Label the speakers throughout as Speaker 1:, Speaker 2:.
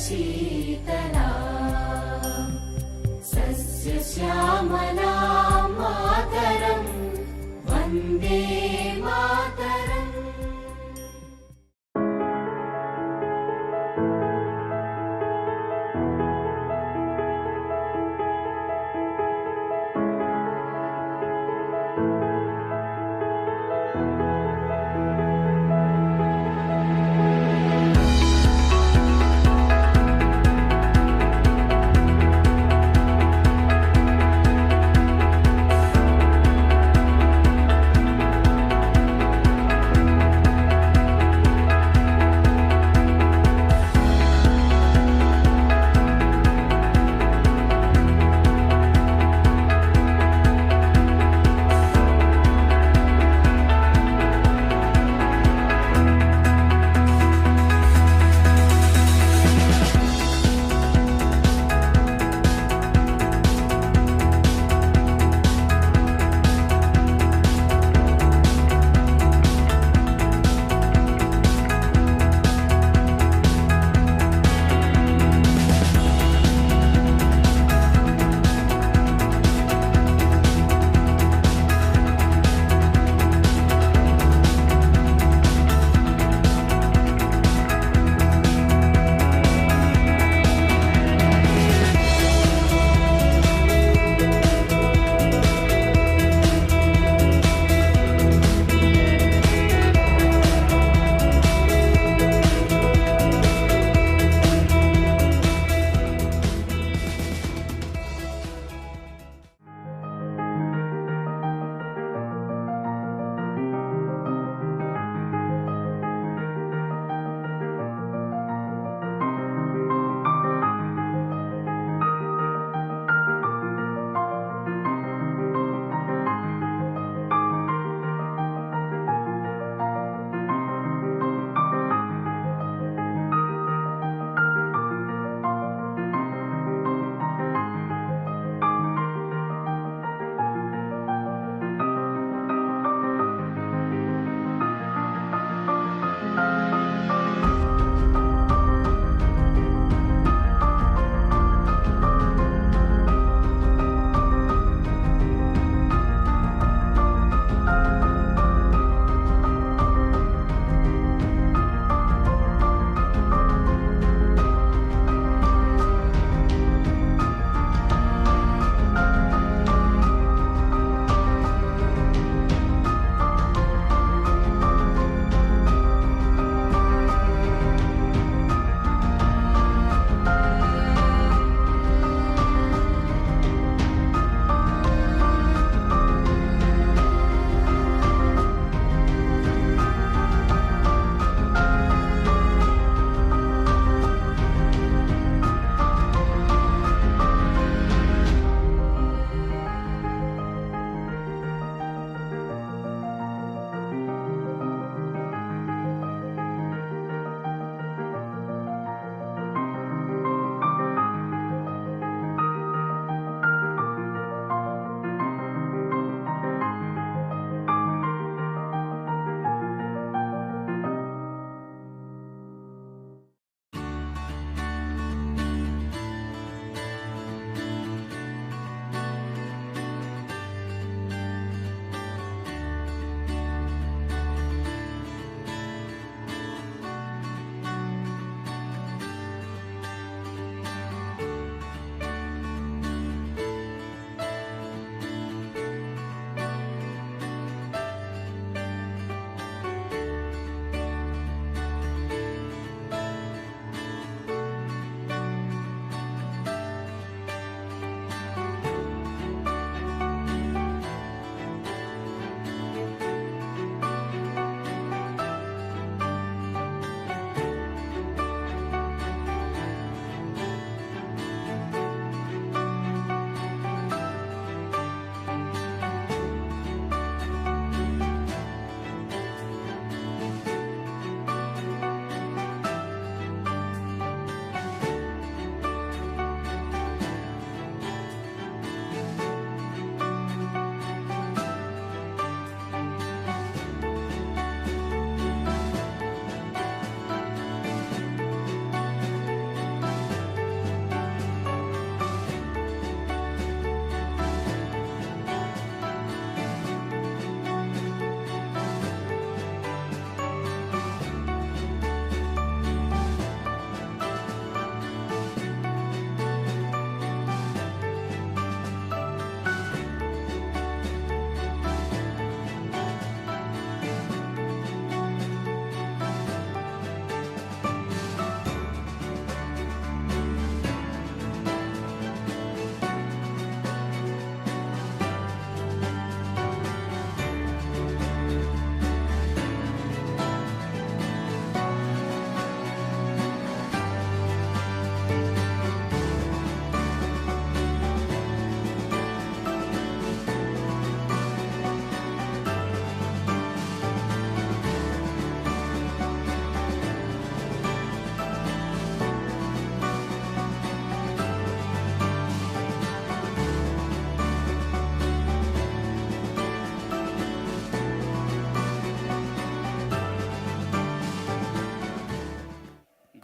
Speaker 1: शीतला सस्यश्यामला मातरं Vande Mataram.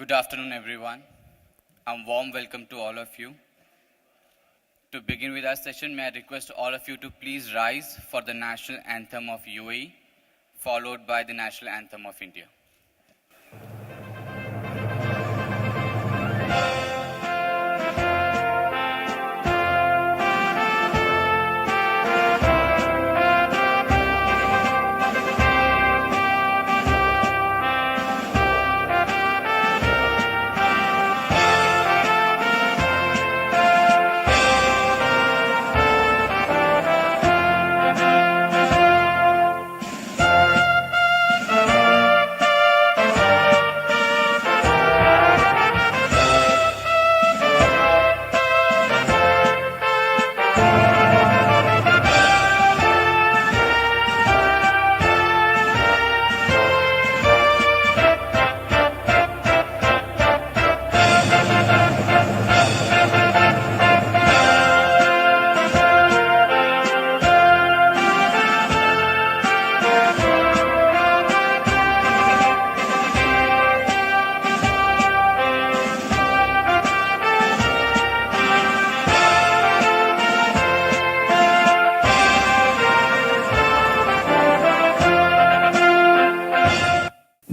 Speaker 2: Good afternoon, everyone. A warm welcome to all of you. To begin with our session, may I request all of you to please rise for the national anthem of UAE, followed by the national anthem of India.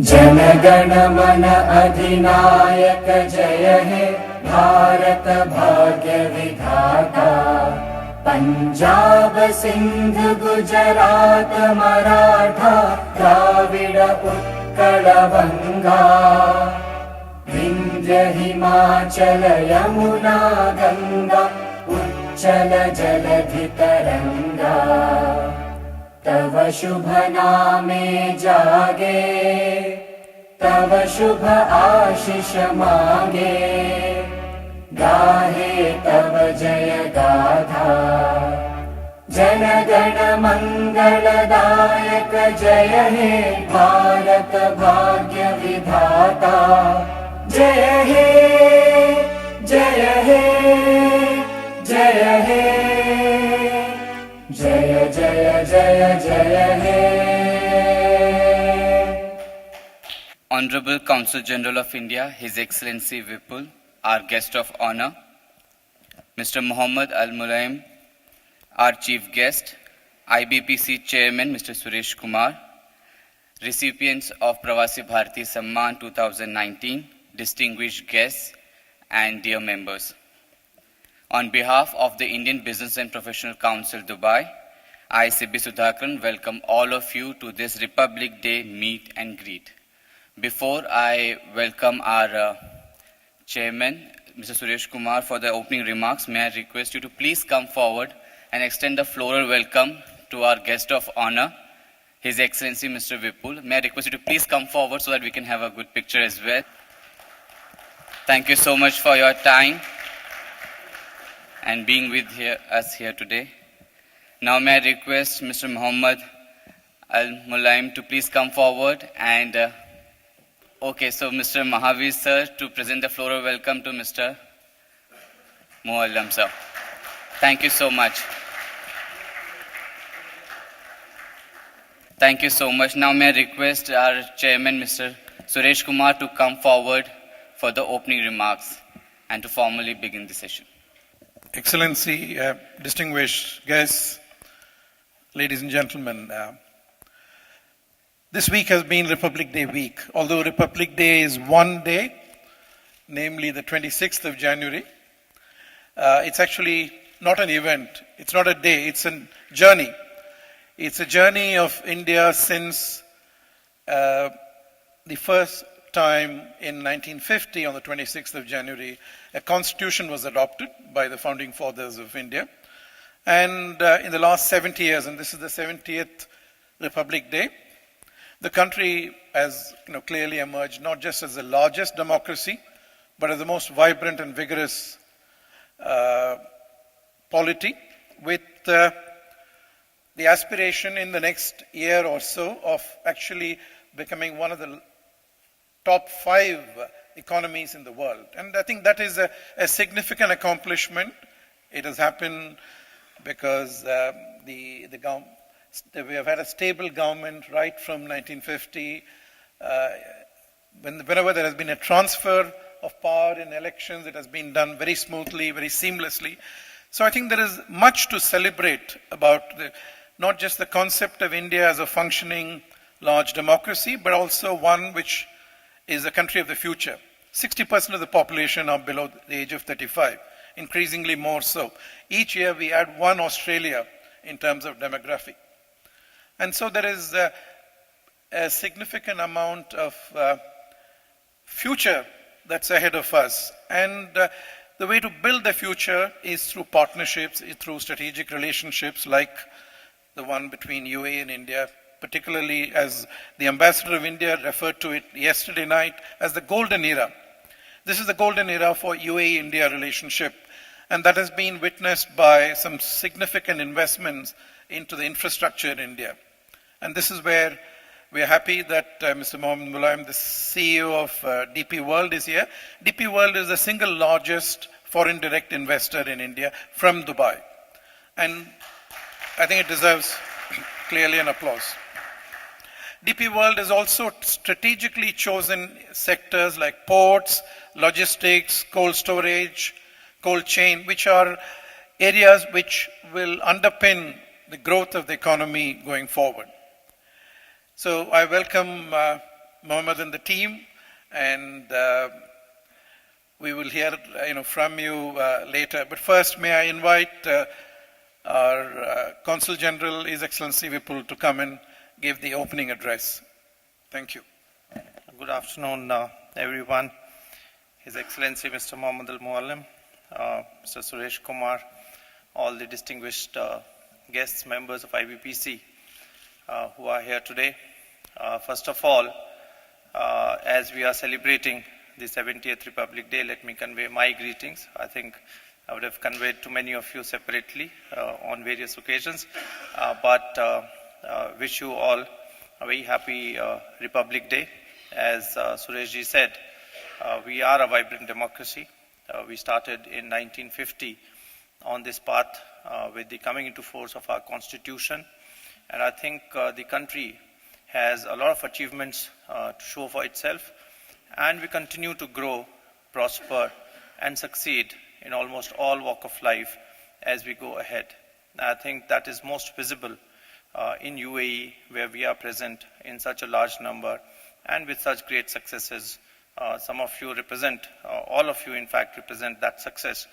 Speaker 1: जनगण मन अधिनायक जय हे भारत भाग्य विधाता। पंजाब सिंध गुजरात मराठा द्राविड उत्कल बंगा। विंध्य हिमाचल यमुना गंगा उच्चल जलधि तरंगा। तव शुभ नामे जागे तव शुभ आशीष मांगे। गाहे तव जय गाथा जन गण मंगलदायक जय हे भारत भाग्य विधाता। जय हे जय हे जय हे जय जय जय जय हे।
Speaker 2: Honorable Consul General of India, His Excellency Vipul, our guest of honor, Mr. Mohammad Al Mulaim, our chief guest, IBPC Chairman Mr. Suresh Kumar, recipients of Pravasi Bharati Samman 2019, distinguished guests, and dear members. On behalf of the Indian Business and Professional Council, Dubai, I, Sibbi Sudhakaran, welcome all of you to this Republic Day meet and greet. Before I welcome our chairman, Mr. Suresh Kumar, for the opening remarks, may I request you to please come forward and extend the floral welcome to our guest of honor, His Excellency Mr. Vipul. May I request you to please come forward so that we can have a good picture as well. Thank you so much for your time and being with us here today. Now may I request Mr. Mohammad Al Mulaim to please come forward and so Mr. Mahavir sir to present the floral welcome to Mr. Muallam sir. Thank you so much. Thank you so much. Now may I request our chairman Mr. Suresh Kumar to come forward for the opening remarks and to formally begin the session.
Speaker 3: Excellency, distinguished guests, ladies and gentlemen, this week has been Republic Day week. Although Republic Day is one day, namely the 26th of January, it's actually not an event, it's not a day, it's a journey. It's a journey of India since the first time in 1950, on the 26th of January, a constitution was adopted by the founding fathers of India. And in the last 70 years, and this is the 70th Republic Day, the country has clearly emerged not just as the largest democracy, but as the most vibrant and vigorous polity, with the aspiration in the next year or so of actually becoming one of the top 5 economies in the world. And I think that is a significant accomplishment. It has happened because we have had a stable government right from 1950. Whenever there has been a transfer of power in elections, it has been done very smoothly, very seamlessly. So I think there is much to celebrate about not just the concept of India as a functioning large democracy, but also one which is a country of the future. 60% of the population are below the age of 35, increasingly more so. Each year we add one Australia in terms of demography. And so there is a significant amount of future that's ahead of us. And the way to build the future is through partnerships, through strategic relationships like the one between UAE and India, particularly as the Ambassador of India referred to it yesterday night as the golden era. This is the golden era for UAE-India relationship, and that has been witnessed by some significant investments into the infrastructure in India. And this is where we are happy that Mr. Mohammed Mulaim, the CEO of DP World, is here. DP World is the single largest foreign direct investor in India from Dubai. And I think it deserves clearly an applause. DP World has also strategically chosen sectors like ports, logistics, cold storage, cold chain, which are areas which will underpin the growth of the economy going forward. So I welcome Mohammed and the team, and we will hear from you later. But first, may I invite our Consul General, His Excellency Vipul, to come and give the opening address. Thank you.
Speaker 4: Good afternoon, everyone. His Excellency Mr. Mohammed Al-Muallim, Mr. Suresh Kumar, all the distinguished guests, members of IBPC who are here today. First of all, as we are celebrating the 70th Republic Day, let me convey my greetings. I think I would have conveyed to many of you separately on various occasions, but wish you all a very happy Republic Day. As Sureshji said, we are a vibrant democracy. We started in 1950 on this path with the coming into force of our constitution, and I think the country has a lot of achievements to show for itself, and we continue to grow, prosper, and succeed in almost all walk of life as we go ahead. I think that is most visible in UAE, where we are present in such a large number and with such great successes. Some of you represent, all of you in fact represent that success,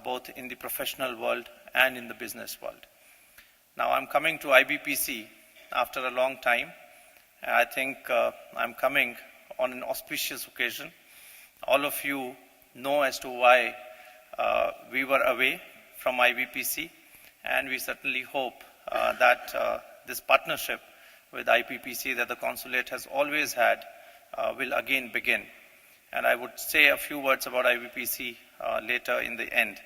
Speaker 4: both in the professional world and in the business world. Now I'm coming to IBPC after a long time. I think I'm coming on an auspicious occasion. All of you know as to why we were away from IBPC, and we certainly hope that this partnership with IBPC that the consulate has always had will again begin. And I would say a few words about IBPC later in the end.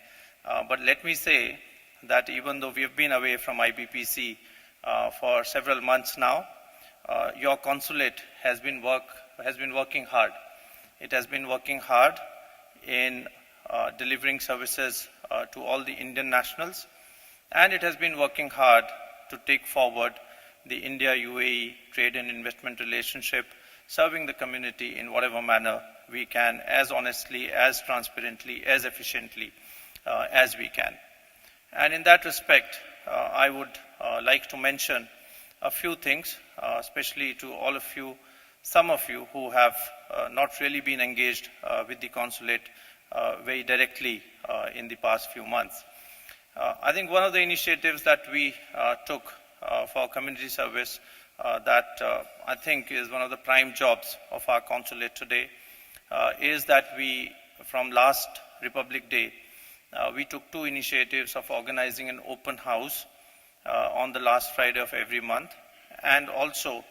Speaker 4: But let me say that even though we have been away from IBPC for several months now, your consulate has been working hard. It has been working hard in delivering services to all the Indian nationals, and it has been working hard to take forward the India-UAE trade and investment relationship, serving the community in whatever manner we can, as honestly, as transparently, as efficiently as we can. And in that respect, I would like to mention a few things, especially to all of you, some of you who have not really been engaged with the consulate very directly in the past few months. I think one of the initiatives that we took for community service that I think is one of the prime jobs of our consulate today is that we, from last Republic Day, we took two initiatives of organizing an open house on the last Friday of every month, and also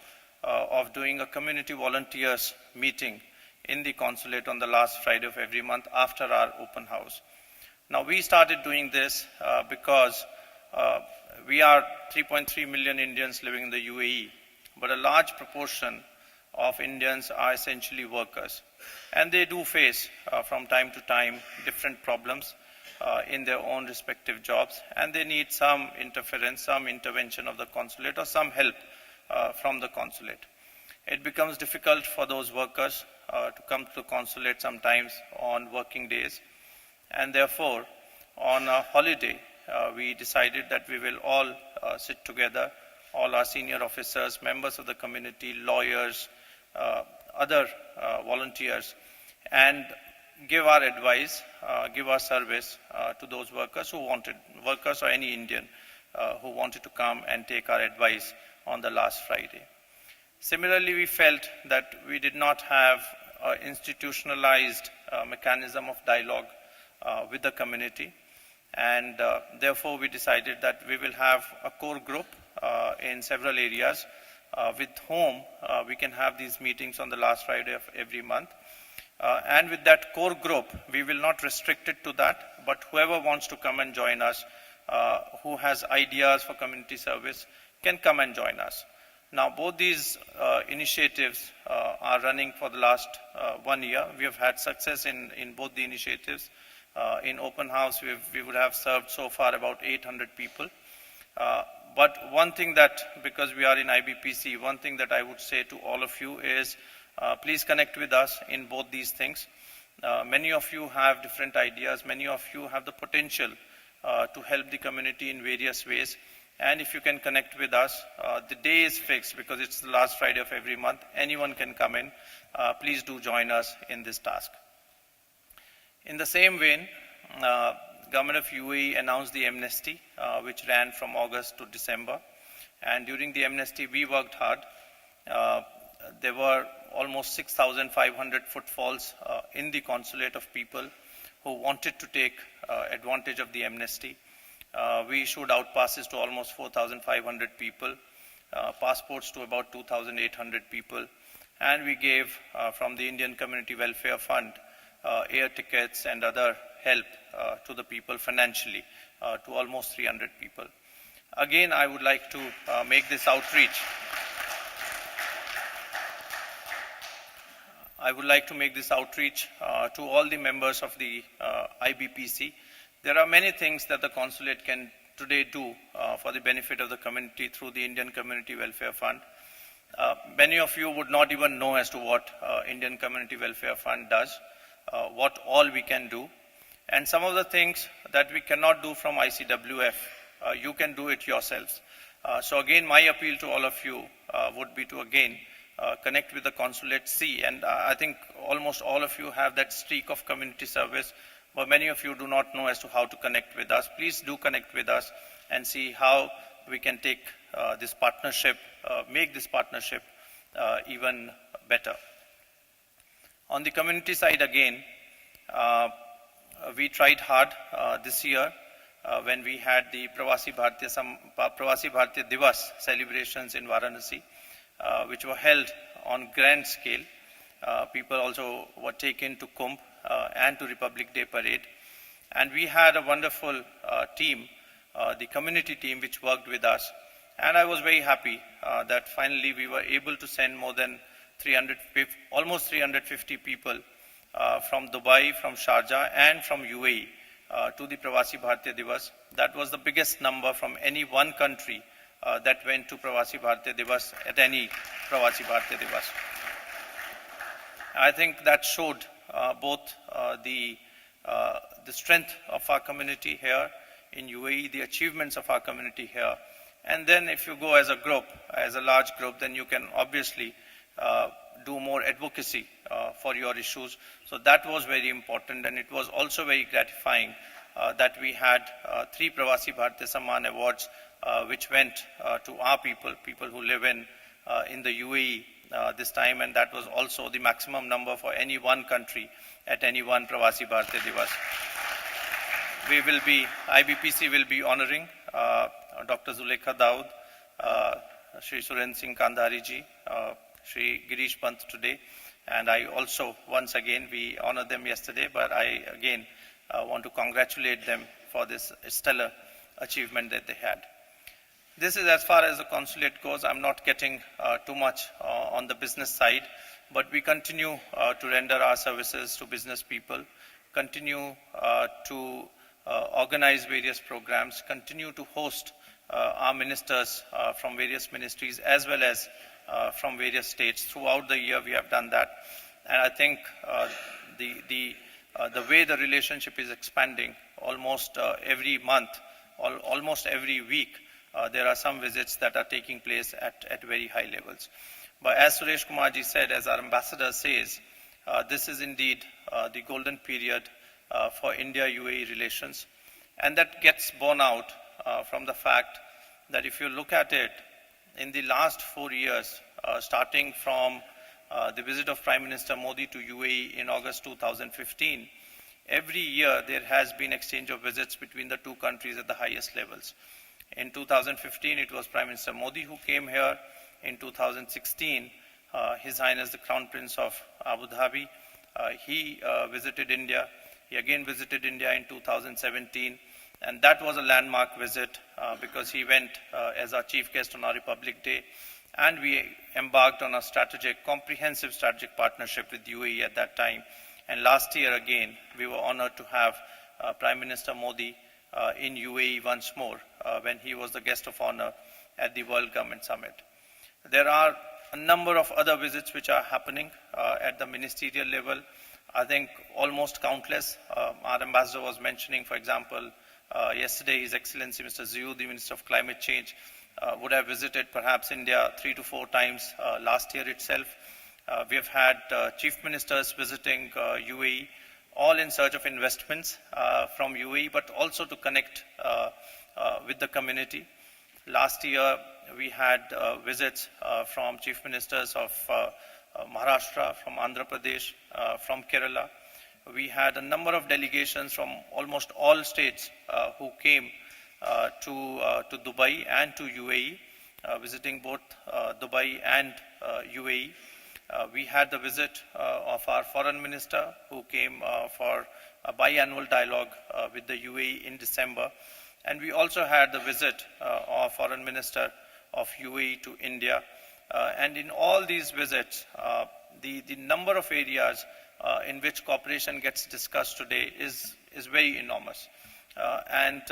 Speaker 4: of doing a community volunteers meeting in the consulate on the last Friday of every month after our open house. Now we started doing this because we are 3.3 million Indians living in the UAE, but a large proportion of Indians are essentially workers, and they do face from time to time different problems in their own respective jobs, and they need some interference, some intervention of the consulate, or some help from the consulate. it becomes difficult for those workers to come to the consulate sometimes on working days. And therefore, on a holiday, we decided that we will all sit together, all our senior officers, members of the community, lawyers, other volunteers, and give our advice, give our service to those workers who wanted, workers or any Indian who wanted to come and take our advice on the last Friday. Similarly, we felt that we did not have an institutionalized mechanism of dialogue with the community, and therefore we decided that we will have a core group in several areas with whom we can have these meetings on the last Friday of every month. And with that core group, we will not restrict it to that, but whoever wants to come and join us, who has ideas for community service, can come and join us. Now, both these initiatives are running for the last 1 year. We have had success in both the initiatives. In open house, we would have served so far about 800 people. But one thing that, because we are in IBPC, one thing that I would say to all of you is, please connect with us in both these things. Many of you have different ideas. Many of you have the potential to help the community in various ways. And if you can connect with us, the day is fixed because it's the last Friday of every month. Anyone can come in. Please do join us in this task. In the same vein, Government of UAE announced the amnesty, which ran from August to December. And during the amnesty, we worked hard. There were almost 6,500 footfalls in the consulate of people who wanted to take advantage of the amnesty. We issued outpasses to almost 4,500 people, passports to about 2,800 people, and we gave from the Indian Community Welfare Fund air tickets and other help to the people financially to almost 300 people. Again, I would like to make this outreach. I would like to make this outreach to all the members of the IBPC. There are many things that the consulate can today do for the benefit of the community through the Indian Community Welfare Fund. Many of you would not even know as to what Indian Community Welfare Fund does, what all we can do. And some of the things that we cannot do from ICWF, you can do it yourselves. So again, my appeal to all of you would be to again connect with the consulate, see, and I think almost all of you have that streak of community service, but many of you do not know as to how to connect with us. Please do connect with us and see how we can take this partnership, make this partnership even better. On the community side again, we tried hard this year when we had the Pravasi Bharatiya Divas celebrations in Varanasi, which were held on grand scale. People also were taken to Kumbh and to Republic Day Parade. And we had a wonderful team, the community team, which worked with us. And I was very happy that finally we were able to send more than almost 350 people from Dubai, from Sharjah, and from UAE to the Pravasi Bharatiya Divas. That was the biggest number from any one country that went to Pravasi Bharatiya Divas at any Pravasi Bharatiya Divas. I think that showed both the strength of our community here in UAE, the achievements of our community here. And then if you go as a group, as a large group, then you can obviously do more advocacy for your issues. So that was very important, and it was also very gratifying that we had 3 Pravasi Bharatiya Samman Awards which went to our people who live in the UAE this time, and that was also the maximum number for any one country at any one Pravasi Bharatiya Divas. IBPC will be honoring Dr. Zulekha Daud, Shri Suren Singh Kandhari ji, Shri Girish Pant today, and I also, once again, we honored them yesterday, but I again want to congratulate them for this stellar achievement that they had. This is as far as the consulate goes. I'm not getting too much on the business side, but we continue to render our services to business people, continue to organize various programs, continue to host our ministers from various ministries, as well as from various states. Throughout the year, we have done that. And I think the way the relationship is expanding, almost every month, almost every week, there are some visits that are taking place at very high levels. But as Suresh Kumarji said, as our ambassador says, this is indeed the golden period for India-UAE relations. And that gets borne out from the fact that if you look at it, in the last 4 years, starting from the visit of Prime Minister Modi to UAE in August 2015, every year there has been exchange of visits between the two countries at the highest levels. In 2015, it was Prime Minister Modi who came here. In 2016, His Highness the Crown Prince of Abu Dhabi, he visited India. He again visited India in 2017, and that was a landmark visit because he went as our chief guest on our Republic Day, and we embarked on a comprehensive strategic partnership with UAE at that time. And last year again, we were honored to have Prime Minister Modi in UAE once more when he was the guest of honor at the World Government Summit. There are a number of other visits which are happening at the ministerial level. I think almost countless. Our ambassador was mentioning, for example, yesterday His Excellency Mr. Ziyu, the Minister of Climate Change, would have visited perhaps India 3 to 4 times last year itself. We have had chief ministers visiting UAE, all in search of investments from UAE, but also to connect with the community. Last year, we had visits from chief ministers of Maharashtra, from Andhra Pradesh, from Kerala. We had a number of delegations from almost all states who came to Dubai and to UAE, visiting both Dubai and UAE. We had the visit of our foreign minister who came for a biannual dialogue with the UAE in December. And we also had the visit of foreign minister of UAE to India. And in all these visits, the number of areas in which cooperation gets discussed today is very enormous. And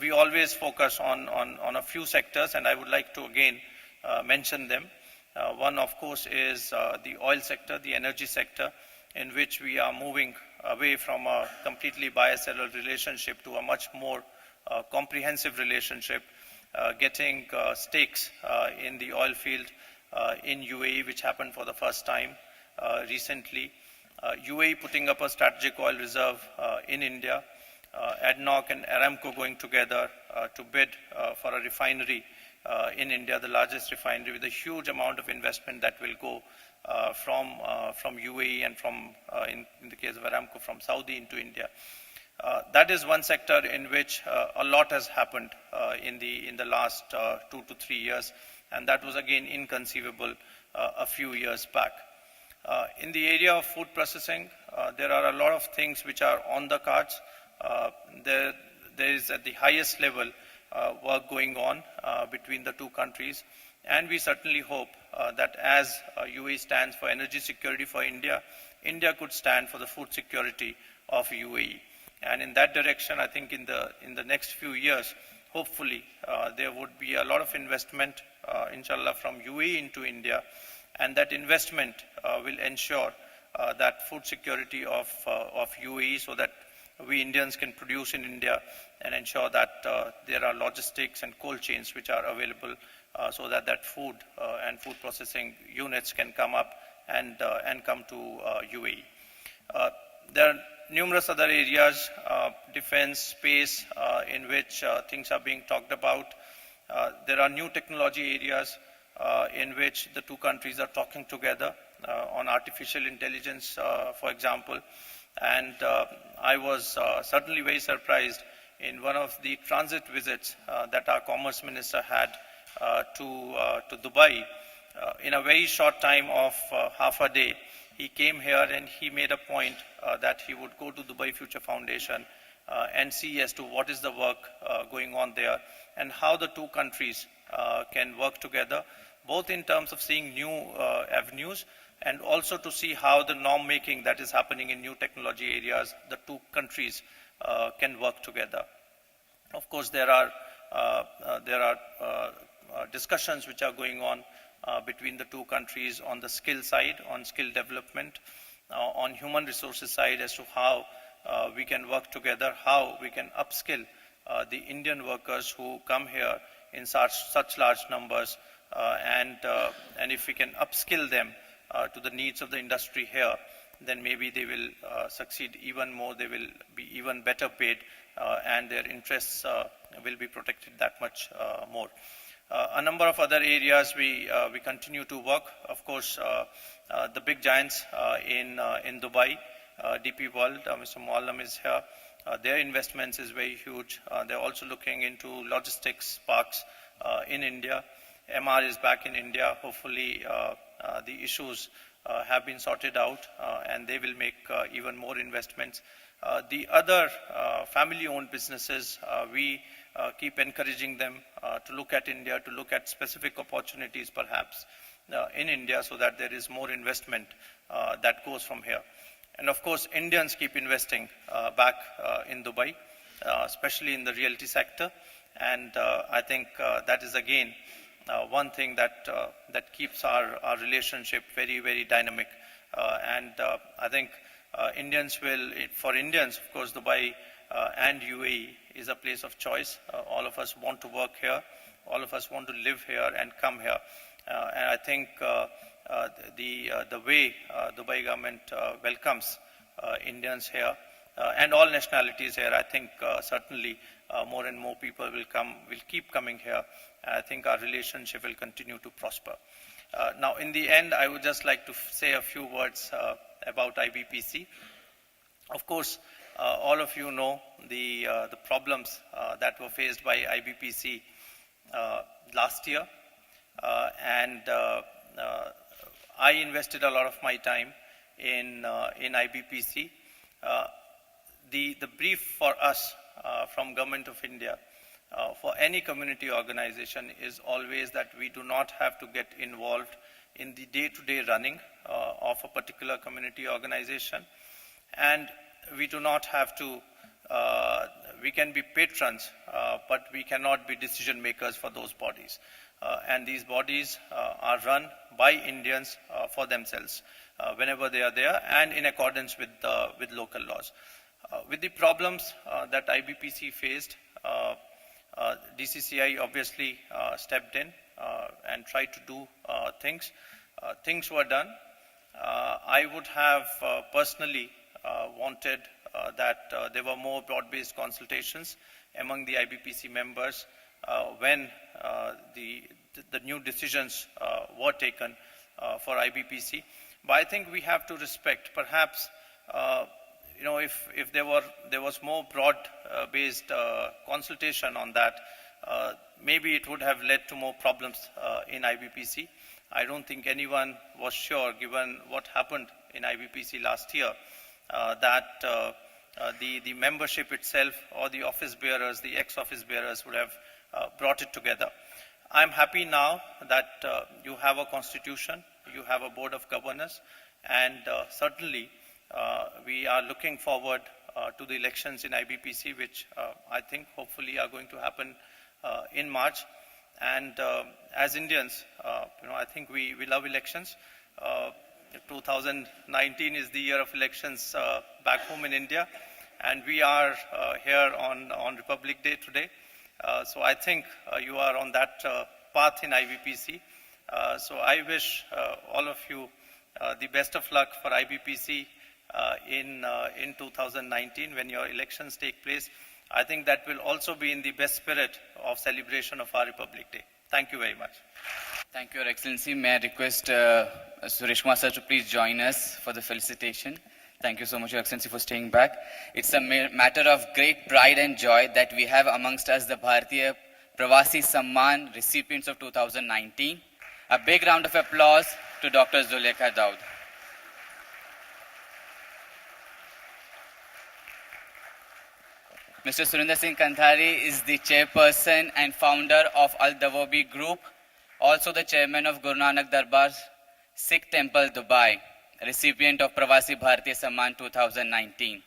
Speaker 4: we always focus on a few sectors, and I would like to again mention them. One, of course, is the oil sector, the energy sector, in which we are moving away from a completely bilateral relationship to a much more comprehensive relationship, getting stakes in the oil field in UAE, which happened for the first time recently. UAE putting up a strategic oil reserve in India, ADNOC and Aramco going together to bid for a refinery in India, the largest refinery, with a huge amount of investment that will go from UAE and from, in the case of Aramco, from Saudi into India. That is one sector in which a lot has happened in the last 2 to 3 years, and that was again inconceivable a few years back. In the area of food processing, there are a lot of things which are on the cards. There is at the highest level work going on between the two countries, and we certainly hope that as UAE stands for energy security for India, India could stand for the food security of UAE. And in that direction, I think in the next few years, hopefully there would be a lot of investment, inshallah, from UAE into India, and that investment will ensure that food security of UAE, so that we Indians can produce in India and ensure that there are logistics and cold chains which are available so that food and food processing units can come up and come to UAE. There are numerous other areas, defense, space, in which things are being talked about. There are new technology areas in which the two countries are talking together on artificial intelligence, for example. And I was certainly very surprised in one of the transit visits that our commerce minister had to Dubai. In a very short time of half a day, he came here and he made a point that he would go to Dubai Future Foundation and see as to what is the work going on there and how the two countries can work together, both in terms of seeing new avenues and also to see how the norm making that is happening in new technology areas, the two countries can work together. Of course, there are discussions which are going on between the two countries on the skill side, on skill development, on human resources side as to how we can work together, how we can upskill the Indian workers who come here in such large numbers, and if we can upskill them to the needs of the industry here, then maybe they will succeed even more, they will be even better paid, and their interests will be protected that much more. A number of other areas we continue to work. Of course, the big giants in Dubai, DP World, Mr. Muallim is here. Their investments is very huge. They're also looking into logistics parks in India. MR is back in India. Hopefully, the issues have been sorted out, and they will make even more investments. The other family-owned businesses, we keep encouraging them to look at India, to look at specific opportunities perhaps in India, so that there is more investment that goes from here. And of course, Indians keep investing back in Dubai, especially in the realty sector. And I think that is again one thing that keeps our relationship very, very dynamic. And I think for Indians, of course, Dubai and UAE is a place of choice. All of us want to work here. All of us want to live here and come here. And I think the way Dubai government welcomes Indians here and all nationalities here, I think certainly more and more people will keep coming here. I think our relationship will continue to prosper. Now, in the end, I would just like to say a few words about IBPC. Of course, all of you know the problems that were faced by IBPC last year, and I invested a lot of my time in IBPC. The brief for us from Government of India for any community organization is always that we do not have to get involved in the day-to-day running of a particular community organization, and we do not have to, we can be patrons, but we cannot be decision makers for those bodies. And these bodies are run by Indians for themselves whenever they are there and in accordance with local laws. With the problems that IBPC faced, DCCI obviously stepped in and tried to do things. Things were done. I would have personally wanted that there were more broad-based consultations among the IBPC members when the new decisions were taken for IBPC. But I think we have to respect, perhaps, if there was more broad-based consultation on that, maybe it would have led to more problems in IBPC. I don't think anyone was sure, given what happened in IBPC last year, that the membership itself or the office bearers, the ex-office bearers would have brought it together. I'm happy now that you have a constitution, you have a board of governors, and certainly we are looking forward to the elections in IBPC, which I think hopefully are going to happen in March. And as Indians, I think we love elections. 2019 is the year of elections back home in India, and we are here on Republic Day today. So I think you are on that path in IBPC. So I wish all of you the best of luck for IBPC in 2019 when your elections take place. I think that will also be in the best spirit of celebration of our Republic Day. Thank you very much.
Speaker 2: Thank you, Your Excellency. May I request Suresh Kumar sir to please join us for the felicitation. Thank you so much, Your Excellency, for staying back. It's a matter of great pride and joy that we have amongst us the Bharatiya Pravasi Samman recipients of 2019. A big round of applause to Dr. Zulekha Daud. Mr. Surinder Singh Kandhari is the chairperson and founder of Al Dawobi Group, also the chairman of Guru Nanak Darbar Sikh Temple, Dubai, recipient of Pravasi Bharatiya Samman 2019.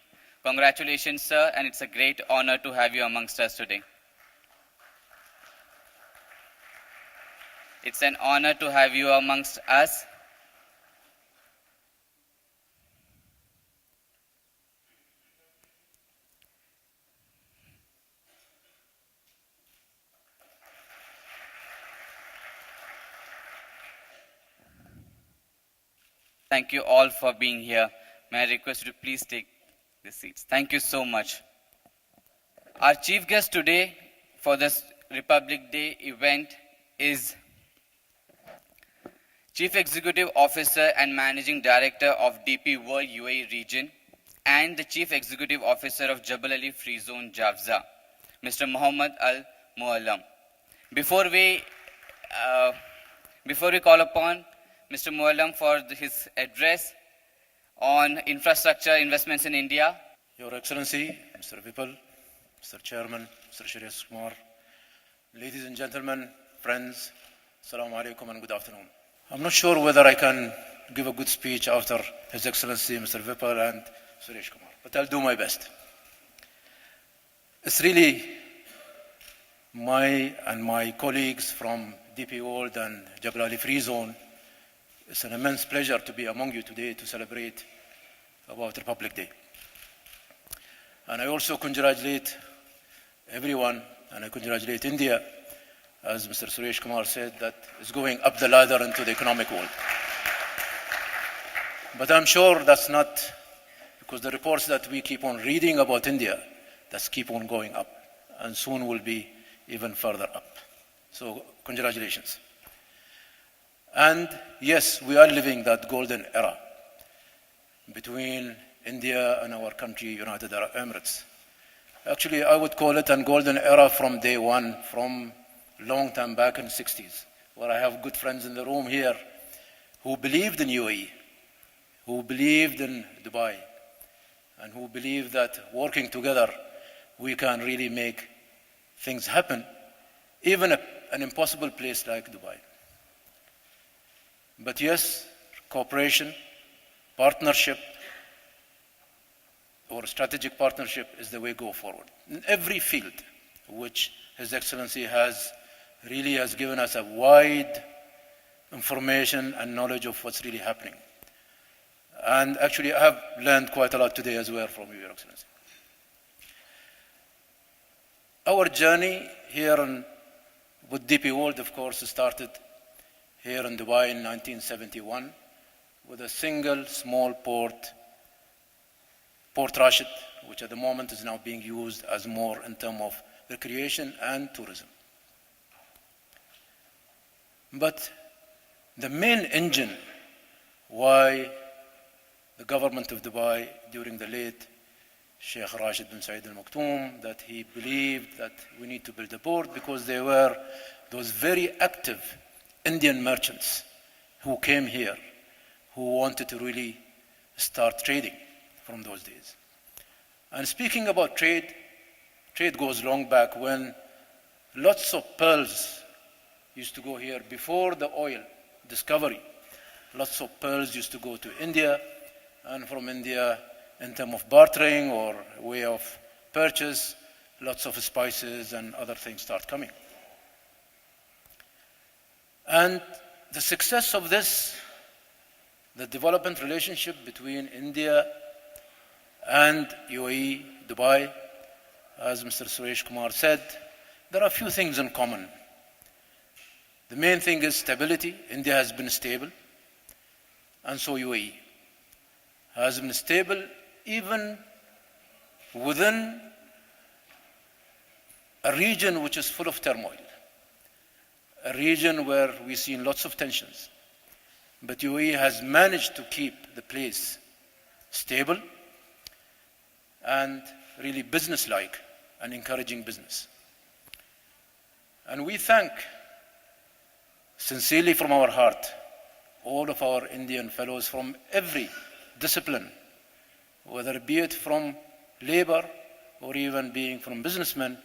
Speaker 2: Congratulations, sir, and it's a great honor to have you amongst us today. It's an honor to have you amongst us. Thank you all for being here. May I request you to please take the seats. Thank you so much. Our chief guest today for this Republic Day event is Chief Executive Officer and Managing Director of DP World UAE region and the Chief Executive Officer of Jabal Ali Free Zone Jafza, Mr. Muhammad Al Muallam. Before we call upon Mr. Muallam for his address on infrastructure investments in India.
Speaker 5: Your Excellency, Mr. Vipul, Mr. Chairman, Mr. Suresh Kumar, ladies and gentlemen, friends, Assalamu alaikum and good afternoon. I'm not sure whether I can give a good speech after His Excellency, Mr. Vipul and Suresh Kumar, but I'll do my best. It's really my colleagues from DP World and Jabal Ali Free Zone. It's an immense pleasure to be among you today to celebrate about Republic Day. And I also congratulate everyone, and I congratulate India, as Mr. Suresh Kumar said, that is going up the ladder into the economic world. But I'm sure that's not, because the reports that we keep on reading about India, that's keep on going up, and soon will be even further up. So congratulations. And yes, we are living that golden era between India and our country, United Arab Emirates. Actually, I would call it a golden era from day one, from long time back in the 60s, where I have good friends in the room here who believed in UAE, who believed in Dubai, and who believed that working together, we can really make things happen, even an impossible place like Dubai. But yes, cooperation, partnership, or strategic partnership is the way to go forward. In every field, which His Excellency has given us a wide information and knowledge of what's really happening. And actually, I have learned quite a lot today as well from you, Your Excellency. Our journey here with DP World, of course, started here in Dubai in 1971 with a single small port, Port Rashid, which at the moment is now being used as more in terms of recreation and tourism. But the main engine why the government of Dubai during the late Sheikh Rashid bin Saeed Al Maktoum, that he believed that we need to build a port because there were those very active Indian merchants who came here, who wanted to really start trading from those days. And speaking about trade, trade goes long back when lots of pearls used to go here before the oil discovery. Lots of pearls used to go to India, and from India, in terms of bartering or way of purchase, lots of spices and other things start coming. And the success of this, the development relationship between India and UAE, Dubai, as Mr. Suresh Kumar said, there are a few things in common. The main thing is stability. India has been stable, and so UAE has been stable even within a region which is full of turmoil, a region where we've seen lots of tensions. But UAE has managed to keep the place stable and really business-like and encouraging business. And we thank sincerely from our heart all of our Indian fellows from every discipline, whether it be it from labor or even being from businessmen,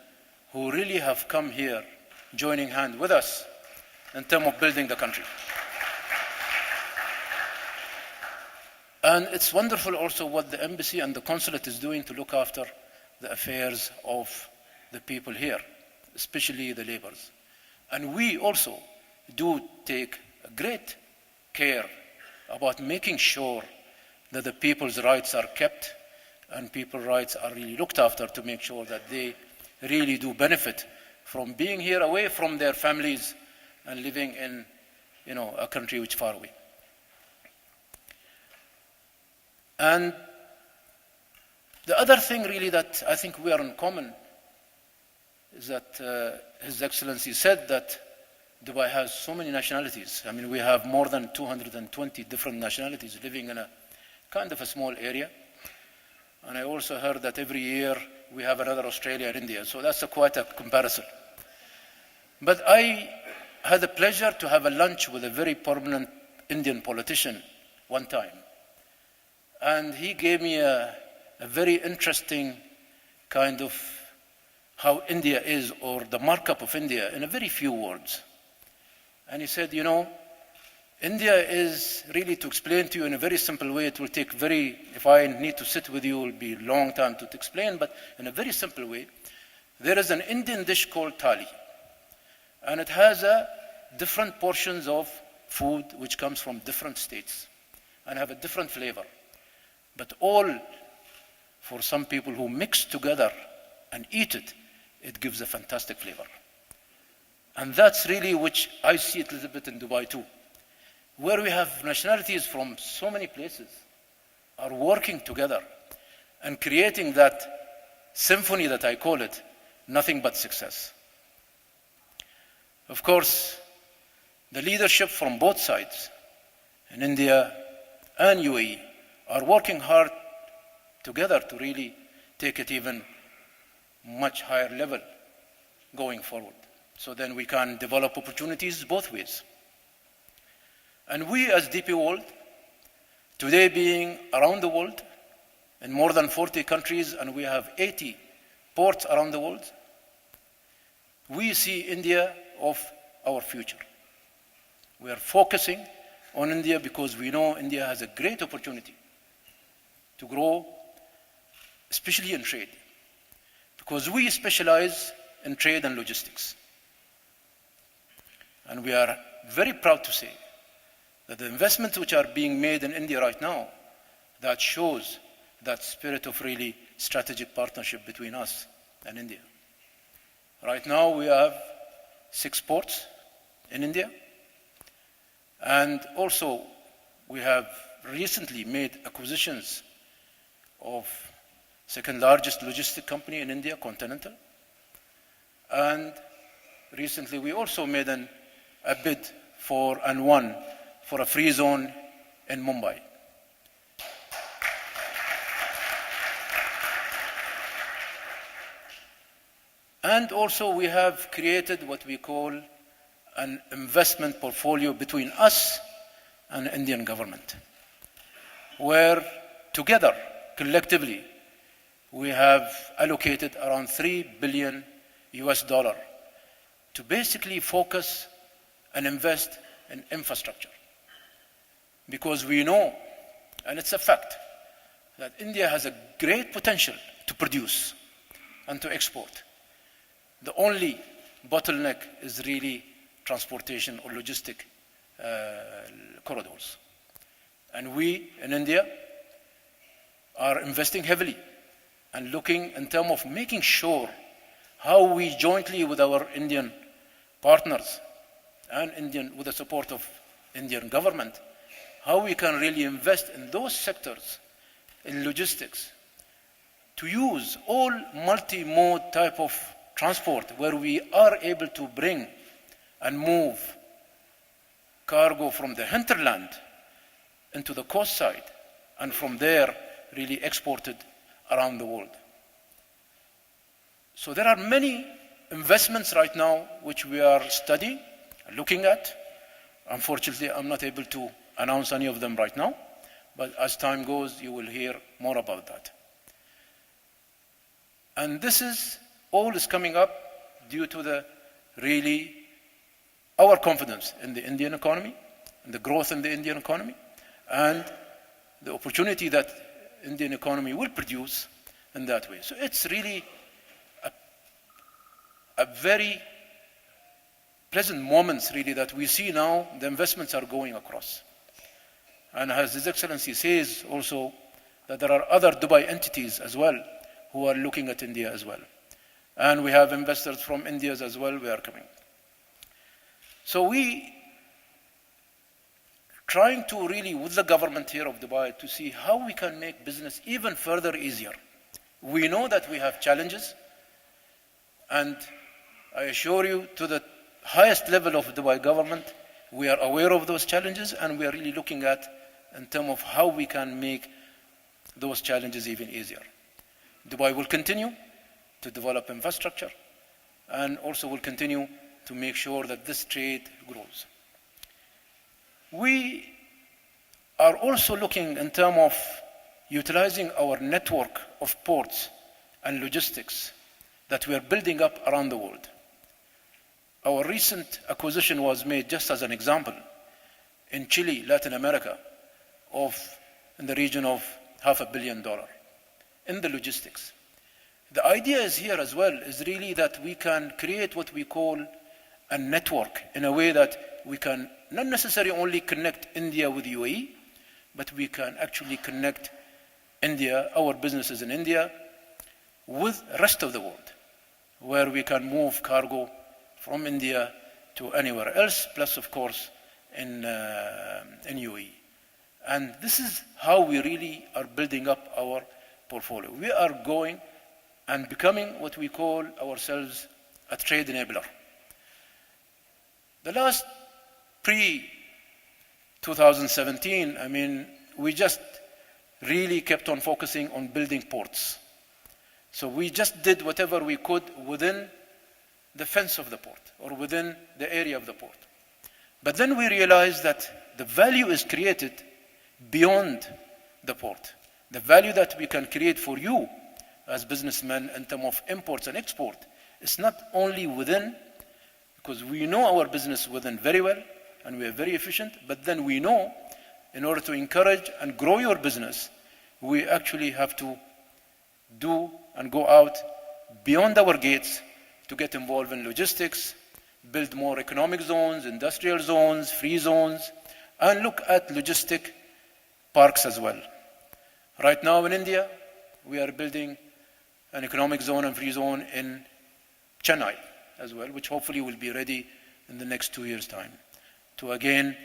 Speaker 5: who really have come here joining hand with us in terms of building the country. And it's wonderful also what the embassy and the consulate is doing to look after the affairs of the people here, especially the laborers. And we also do take great care about making sure that the people's rights are kept and people's rights are really looked after, to make sure that they really do benefit from being here away from their families and living in, a country which is far away. And the other thing really that I think we are in common is that His Excellency said that Dubai has so many nationalities. I mean, we have more than 220 different nationalities living in a kind of a small area. And I also heard that every year we have another Australia and India, so that's quite a comparison. But I had the pleasure to have a lunch with a very prominent Indian politician one time. And he gave me a very interesting kind of how India is, or the markup of India, in a very few words. And he said, India is really, to explain to you in a very simple way, it will take if I need to sit with you, it will be a long time to explain, but in a very simple way, there is an Indian dish called thali. And it has different portions of food which comes from different states and have a different flavor. But all, for some people who mix together and eat it, it gives a fantastic flavor. And that's really which I see it a little bit in Dubai too, where we have nationalities from so many places are working together and creating that symphony that I call it, nothing but success. Of course, the leadership from both sides, in India and UAE, are working hard together to really take it even much higher level going forward. So then we can develop opportunities both ways. And we as DP World, today being around the world, in more than 40 countries, and we have 80 ports around the world, we see India of our future. We are focusing on India because we know India has a great opportunity to grow, especially in trade, because we specialize in trade and logistics. And we are very proud to say that the investments which are being made in India right now, that shows that spirit of really strategic partnership between us and India. Right now we have 6 ports in India, and also we have recently made acquisitions of second largest logistic company in India, Continental, and recently we also made a bid for and won for a free zone in Mumbai. And also we have created what we call an investment portfolio between us and the Indian government, where together, collectively, we have allocated around $3 billion to basically focus and invest in infrastructure. Because we know, and it's a fact, that India has a great potential to produce and to export. The only bottleneck is really transportation or logistic corridors. And we in India are investing heavily and looking in terms of making sure how we jointly with our Indian partners and with the support of Indian government, how we can really invest in those sectors in logistics to use all multi-mode type of transport where we are able to bring and move cargo from the hinterland into the coast side, and from there really exported around the world. So there are many investments right now which we are studying, looking at. Unfortunately, I'm not able to announce any of them right now, but as time goes, you will hear more about that. And this is all is coming up due to the really our confidence in the Indian economy, and the growth in the Indian economy, and the opportunity that Indian economy will produce in that way. So it's really a very present moments really that we see now the investments are going across. And as His Excellency says also that there are other Dubai entities as well who are looking at India as well. And we have investors from India as well who are coming. So we trying to really, with the government here of Dubai, to see how we can make business even further easier. We know that we have challenges, and I assure you, to the highest level of Dubai government, we are aware of those challenges, and we are really looking at in terms of how we can make those challenges even easier. Dubai will continue to develop infrastructure, and also will continue to make sure that this trade grows. We are also looking in terms of utilizing our network of ports and logistics that we are building up around the world. Our recent acquisition was made, just as an example, in Chile, Latin America, in the region of $500 million in the logistics. The idea is here as well is really that we can create what we call a network in a way that we can not necessarily only connect India with UAE, but we can actually connect India, our businesses in India, with the rest of the world, where we can move cargo from India to anywhere else, plus of course in UAE. And this is how we really are building up our portfolio. We are going and becoming what we call ourselves a trade enabler. The last pre-2017, we just really kept on focusing on building ports. So we just did whatever we could within the fence of the port or within the area of the port. But then we realized that the value is created beyond the port. The value that we can create for you as businessmen in terms of imports and export is not only within, because we know our business within very well and we are very efficient, but then we know in order to encourage and grow your business, we actually have to do and go out beyond our gates to get involved in logistics, build more economic zones, industrial zones, free zones, and look at logistic parks as well. Right now in India, we are building an economic zone and free zone in Chennai as well, which hopefully will be ready in the next 2 years' time to again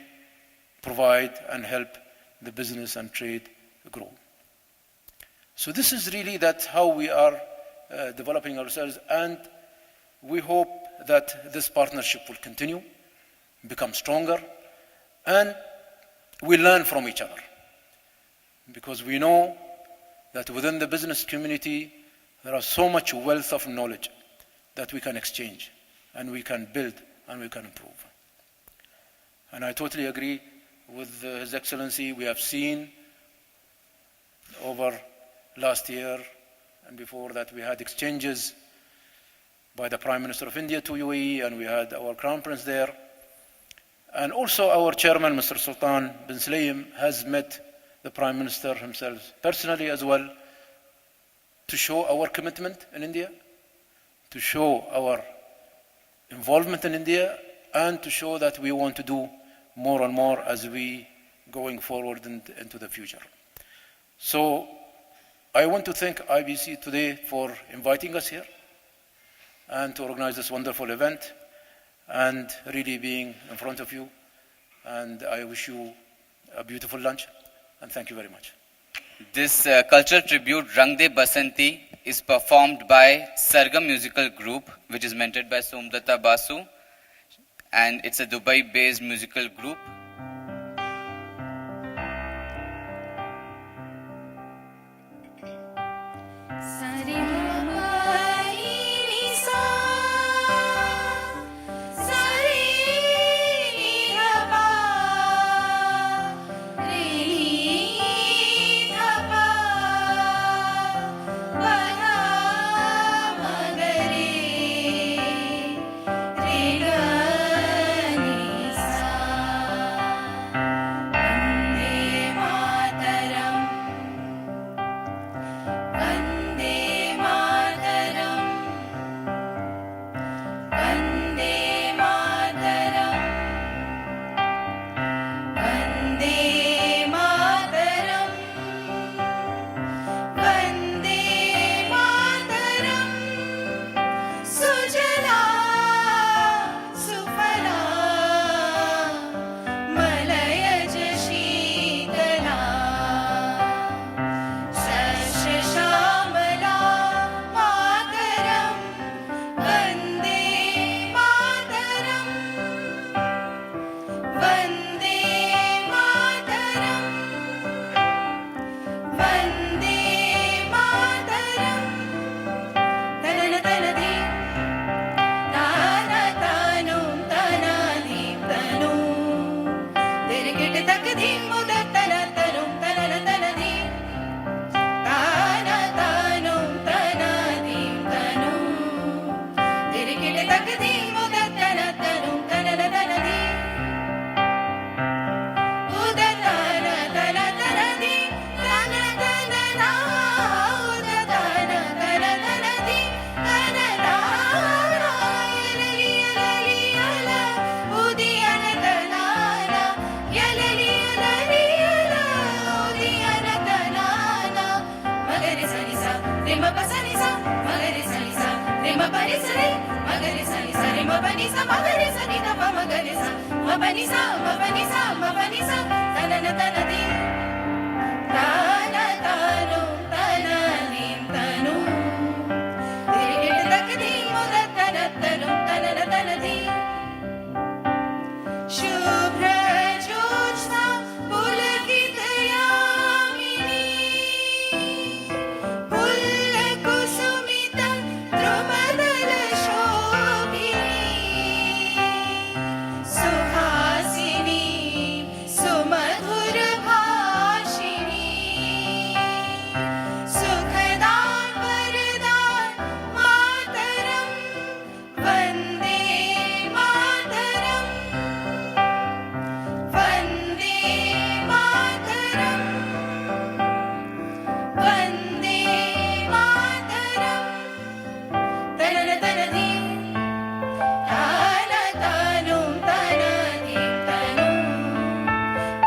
Speaker 5: provide and help the business and trade grow. So this is really that's how we are developing ourselves, and we hope that this partnership will continue, become stronger, and we learn from each other. Because we know that within the business community, there are so much wealth of knowledge that we can exchange, and we can build, and we can improve. And I totally agree with His Excellency. We have seen over last year and before that we had exchanges by the Prime Minister of India to UAE, and we had our Crown Prince there. And also our Chairman, Mr. Sultan bin Sulaim, has met the Prime Minister himself personally as well to show our commitment in India, to show our involvement in India, and to show that we want to do more and more as we going forward into the future. So I want to thank IBC today for inviting us here and to organize this wonderful event and really being in front of you. And I wish you a beautiful lunch, and thank you very much.
Speaker 2: This cultural tribute, Rang De Basanti, is performed by Sargam Musical Group, which is mentored by Somdatta Basu, and it's a Dubai-based musical group.
Speaker 1: रे म प सा नि सा म ग रे सा नि सा रे म प रे सा रे म ग रे सा नि सा रे म प नि सा म ग रे सा नि ध प म ग रे सा म प नि सा म प नि सा म प नि सा त न न त न दी ता न ता नु त न नी त नु रे गे तक दी मो द त न त नु त न न त न दी शुभ्र ज्योत्स्ना पुलकित यामिनी पुल्लकुसुमित द्रुमदल शोभिनी सुहासिनी सुमधुर भाषिणी सुखदां वरदां मातरं वन्दे मातरम् वन्दे मातरम् वन्दे मातरम् तनन तनधि तान तानुं तनधिं तनुं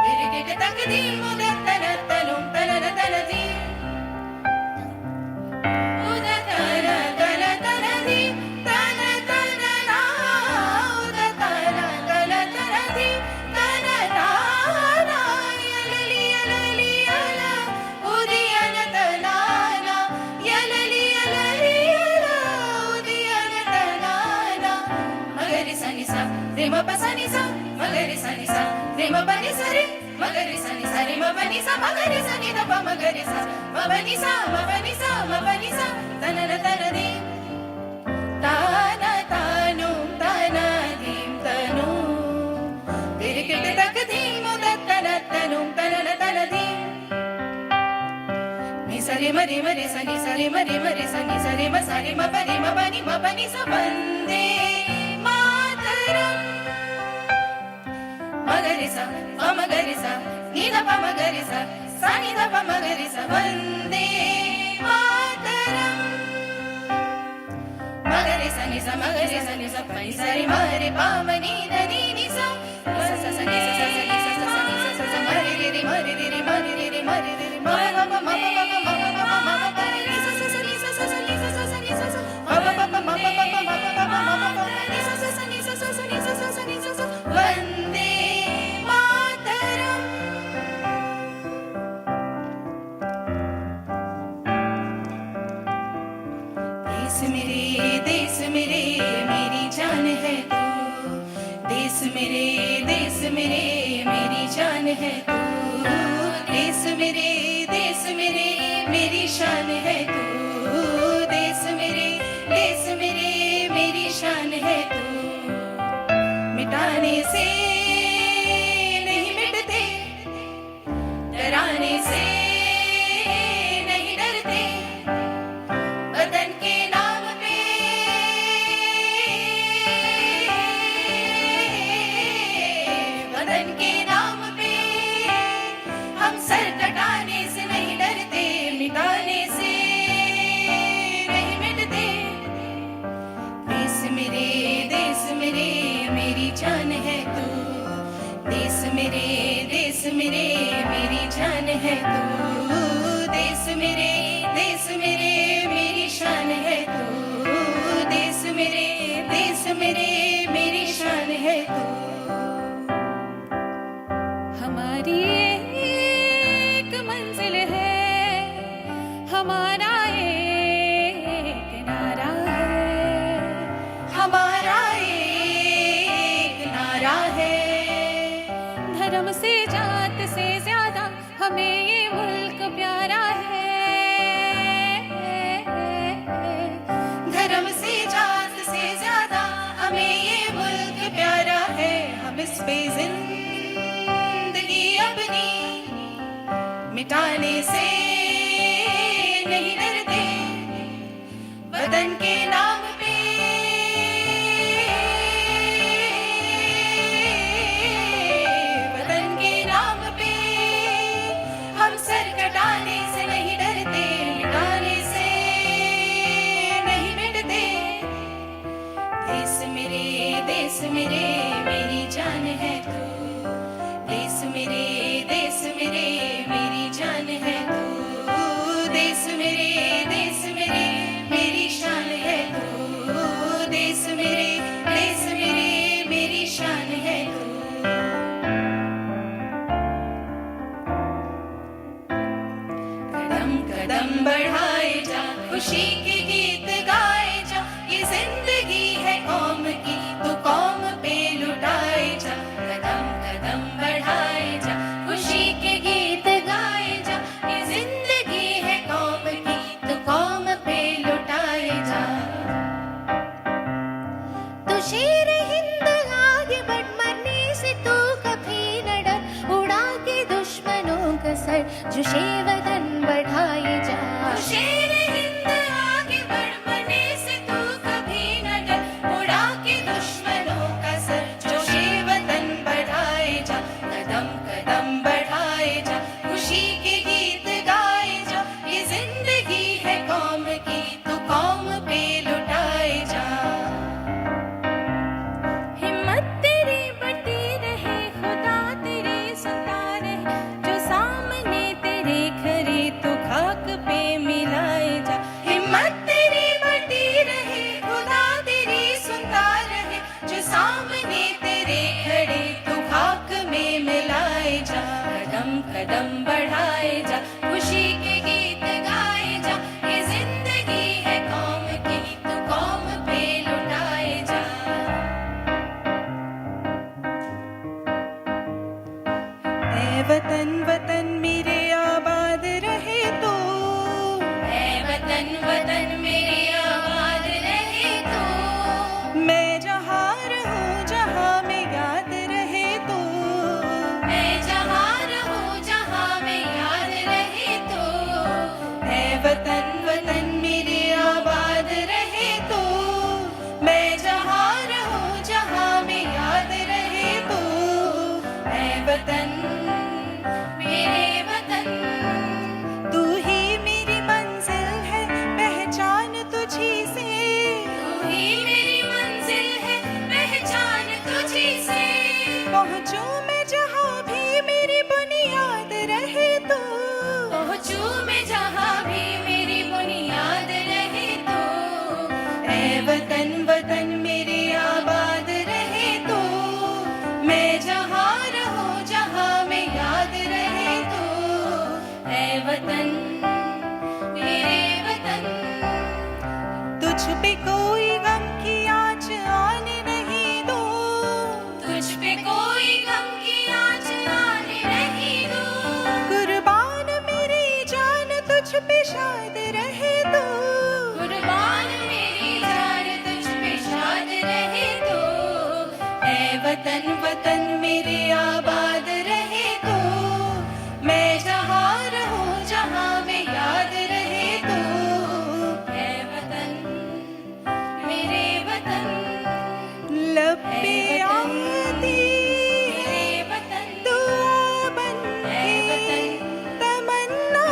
Speaker 1: तिरिगिट तकधि मुदत तन तनुं तनन तनधि उदत तन तन तनधि तन तनना उदत तन तन तनधि तन ताना यललि यललि यल उदियन तनाना यललि यललि यल उदियन तनाना मगरि सा नि सा रे म प सा नि सा मगरि सा नि सा रे म प नि सा रे मगरि सा नि सा रे म प नि सा मगरि सा नि ध प मगरि सा म प नि सा म प नि सा म प नि सा तनन तनधि तान तानुं तनधिं तनुं तिरिकिट तकधि मुदत तन तनुं तनन तनधि नि सा रे म रे म रे सा नि सा रे म रे म रे सा नि सा रे म सा रे म प रे म प नि म प नि सा वन्दे मातरम् म ग रे सा प म ग रे सा नि ध प म ग रे सा सा नि ध प म ग रे सा वन्दे मातरम् म ग रे सा नि सा म ग रे सा नि सा प नि सा रे म रे प म नि ध नि नि सा सा सा सा नि सा सा सा नि सा सा सा नि सा सा सा म रे रे रे म रे रे रे म रे रे रे म रे रे रे म प प म प प म प प म प प नि सा सा सा नि सा सा सा नि सा सा सा नि सा सा म प प म प प म प प म प प नि सा सा सा नि सा सा सा नि सा सा सा नि सा सा वन्दे मातरम् देश मेरे मेरी जान है तू देश मेरे मेरी जान है तू देश मेरे मेरी शान है तू देश मेरे मेरी शान है तू मिटाने से नहीं मिटते डराने से नहीं डरते वतन के नाम पे वतन के नाम पे हम सर कटाने से नहीं डरते मिटाने से नहीं मिटते देश मेरे मेरी जान है तू देश मेरे मेरी जान है तू देश मेरे मेरी शान है तू देश मेरे मेरी शान है तू हमारी एक मंजिल है हमारा एक नारा है हमारा एक नारा है धर्म से जात से ज्यादा हमें ये मुल्क प्यारा है धर्म से जात से ज्यादा हमें ये मुल्क प्यारा है हम इस पे जिंदगी अपनी मिटाने से नहीं डरते वतन के नाम पे वतन के नाम पे हम सर कटाने से नहीं डरते मिटाने से नहीं मिटते देश मेरे मेरी जान है तू देश मेरे मेरी जान है तू देश मेरे खुशी के गीत गाए जा, ये जिंदगी है कौम की, तो कौम पे लुटाए जा, कदम कदम बढ़ाए जा, खुशी के गीत गाए जा, ये जिंदगी है कौम की, तो कौम पे लुटाए जा। तो शेर हिंद आगे बढ़, मरने से तू कभी न डर, उड़ा के दुश्मनों का सर, जुशे वतन बढ़ाए जा। तो शेर हिंद आगे बढ़, मरने से तू कभी न डर, उड़ा के दुश्मनों का सर, जुशे वतन बढ़ाए जा, कदम कदम बढ़ाए जा, खुशी के गीत गाए जा, ये जिंदगी है कौम की, तो कौम पे लुटाए जा। हिम्मत तेरी बढ़ती रहे, खुदा तेरे सुनता रहे, जो सामने तेरे खड़े तो खाक पे मिलाए जा। हिम्मत तेरी बढ़ती रहे, खुदा तेरी सुनता रहे, जो सामने तेरे खड़े तो खाक में मिलाए जा, कदम कदम बढ़ाए जा, खुशी के गीत गाए जा, ये जिंदगी है कौम की, तो कौम पे लुटाए जा। ऐ वतन वतन मेरे आबाद रहे तो, ऐ वतन वतन मेरे आबाद रहे तो, मैं जहाँ रहूं जहाँ में याद रहे तो, मैं जहाँ रहूं जहाँ में याद रहे तो, ऐ वतन वतन मेरे आबाद रहे तो, मैं जहाँ रहूं जहाँ में याद रहे तो, ऐ वतन मेरे वतन, तू ही मेरी मंजिल है, पहचान तुझी से, तू ही मेरी मंजिल है, पहचान तुझी से, पहुंचूं मैं जहाँ भी मेरी बुनियाद रहे तो, पहुंचूं मैं जहाँ भी मेरी बुनियाद रहे तो, ऐ वतन वतन मेरे आबाद रहे तो, मैं जहाँ रहूं जहाँ में याद रहे तो, ऐ वतन मेरे वतन, तुझ पे कोई गम की आँच आने नहीं दो, तुझ पे कोई गम की आँच आने नहीं दो, कुर्बान मेरी जान तुझ पे शाद रहे तो, कुर्बान मेरी जान तुझ पे शाद रहे तो, ऐ वतन वतन मेरे आबाद रहे तो, मैं जहाँ रहूं जहाँ में याद रहे तो, ऐ वतन मेरे वतन, लब पे आती है दुआ बन के, तमन्ना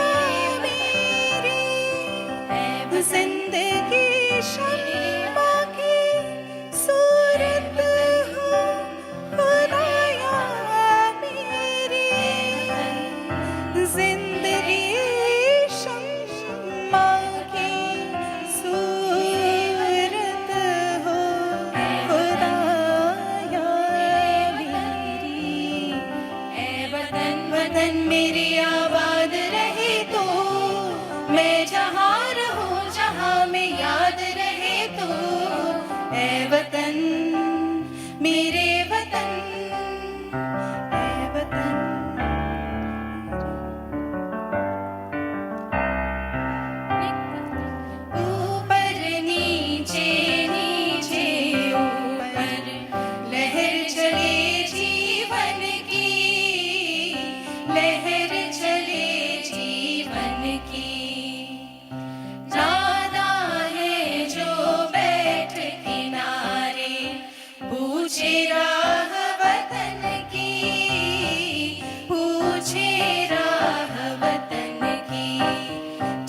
Speaker 1: मेरी, जिंदगी शम्मा की सूरत हो खुदाया मेरी, जिंदगी शम्मा की सूरत हो खुदाया मेरी, ऐ वतन वतन मेरी आबाद रहे तो, मैं जहाँ रहूं जहाँ में याद रहे तो, ऐ वतन मेरे वतन, ऐ वतन। ऊपर नीचे नीचे ऊपर, लहर चले जीवन की, लहर चले जीवन की, नादा है जो बैठ किनारे, पूछे राह वतन की, पूछे राह वतन की,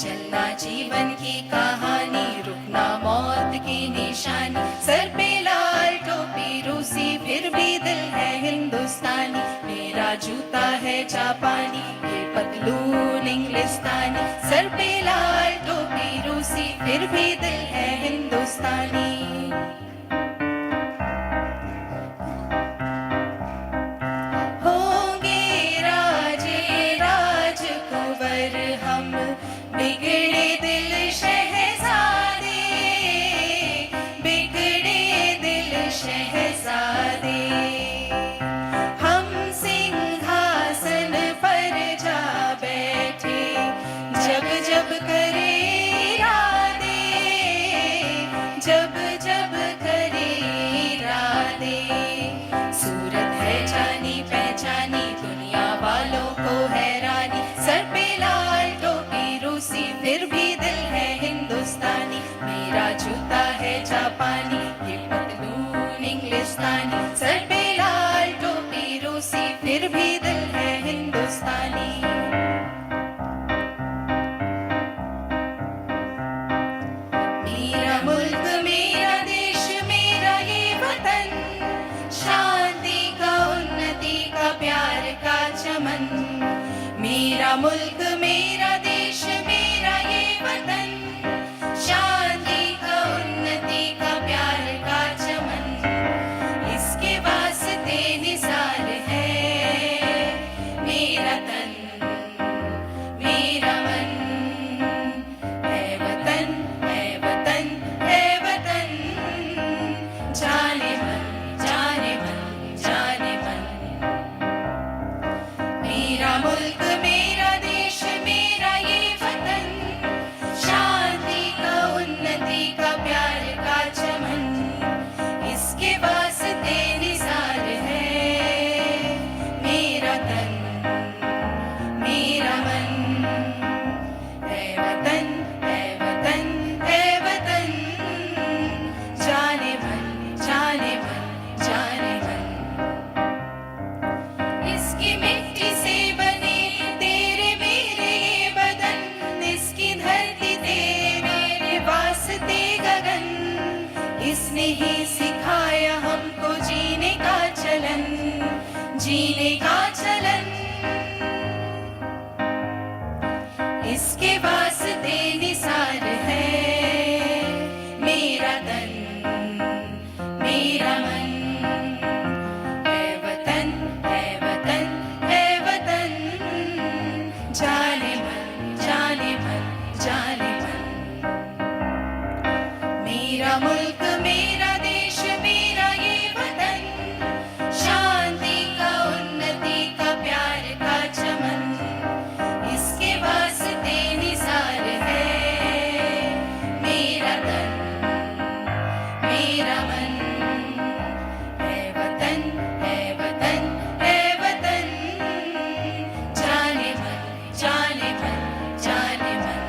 Speaker 1: चलना जीवन की कहानी, रुकना मौत की निशानी, सर पे लाल टोपी रूसी, फिर भी दिल है हिंदुस्तानी, मेरा जूता है जापानी, ये पतलून इंग्लिस्तानी, सर पे लाल टोपी रूसी, फिर भी दिल है हिंदुस्तानी। होंगे राजे राजकुंवर हम, बिगड़े दिल शहज़ादे, जब जब करे इरादे। सूरत है जानी पहचानी, दुनिया वालों को हैरानी। सर पे लाल टोपी रूसी, फिर भी दिल है हिंदुस्तानी। मेरा जूता है जापानी, ये पतलून इंग्लिस्तानी। सर पे लाल टोपी रूसी, फिर भी दिल है हिंदुस्तानी। मेरा मुल्क मेरा देश मेरा ये वतन, शांति का उन्नति का प्यार का चमन। मेरा मुल्क मेरा देश मेरा ये वतन, शांति का उन्नति का प्यार का चमन। इसके वास्ते निसार है मेरा तन मेरा मन। है वतन है वतन है वतन, जाने मन जाने मन जाने मन। मेरा मुल्क मेरा देश मेरा ये वतन, शांति का उन्नति का प्यार का चमन। इसके वास्ते निसार है मेरा तन मेरा मन। है वतन है वतन है वतन, जाने मन जाने मन जाने मन। इसकी मिट्टी से बने तेरे मेरे ये बदन, इसकी धरती तेरे वास्ते गगन। इसने ही सिखाया हमको जीने का चलन, जीने का चलन। इसके वास्ते निसार है मेरा तन मेरा मन। है वतन है वतन है वतन, जाने मन जाने मन जाने मन। मेरा मुल्क मेरा देश मेरा ये वतन, शांति का उन्नति का प्यार का चमन। इसके वास्ते निसार है मेरा तन मेरा मन। है वतन है वतन है वतन, जाने मन जाने मन जाने मन।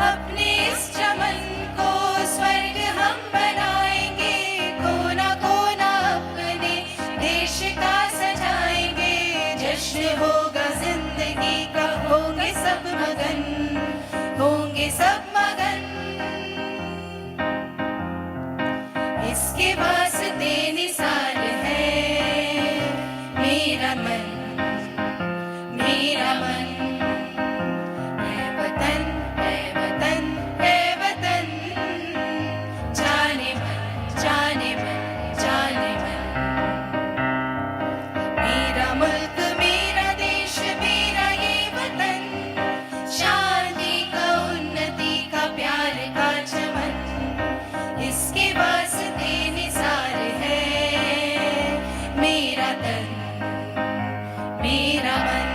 Speaker 1: अपने इस चमन को स्वर्ग हम बनाएंगे, कोना कोना अपने देश का सजाएंगे। जश्न होगा जिंदगी का, होंगे सब मगन होंगे सब मगन। इसके वास्ते निसार है मेरा मन मेरा मन। है वतन है वतन है वतन, जाने मन जाने मन जाने मन। मेरा मुल्क मेरा देश मेरा ये वतन, शांति का उन्नति का प्यार का चमन। इसके वास्ते निसार है मेरा तन मेरा मन।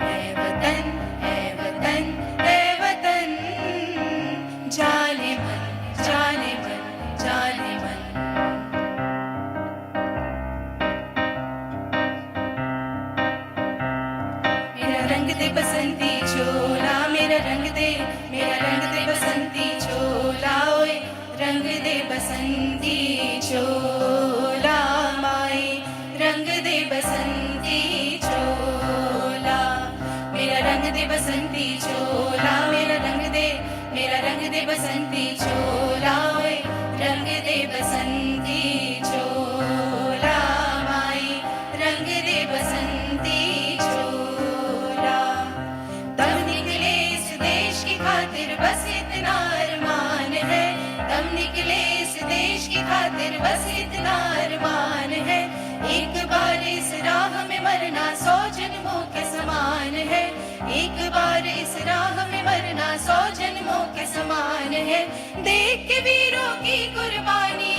Speaker 1: है वतन है वतन है वतन, जाने मन जाने मन जाने मन। मेरा रंग दे बसंती चोला, मेरा रंग दे बसंती चोला। ओए रंग दे बसंती चोला माए, रंग दे बसंती चोला। मेरा रंग दे बसंती चोला, मेरा रंग दे बसंती चोला। ओए रंग दे बसंती चोला माए, रंग दे बसंती चोला। दम निकले इस देश की खातिर बस इतना अरमान है, दम निकले इस देश की खातिर बस इतना अरमान है। एक बार इस राह में मरना 100 जन्मों के समान है, एक बार इस राह में मरना 100 जन्मों के समान है। देख के वीरों की कुर्बानी,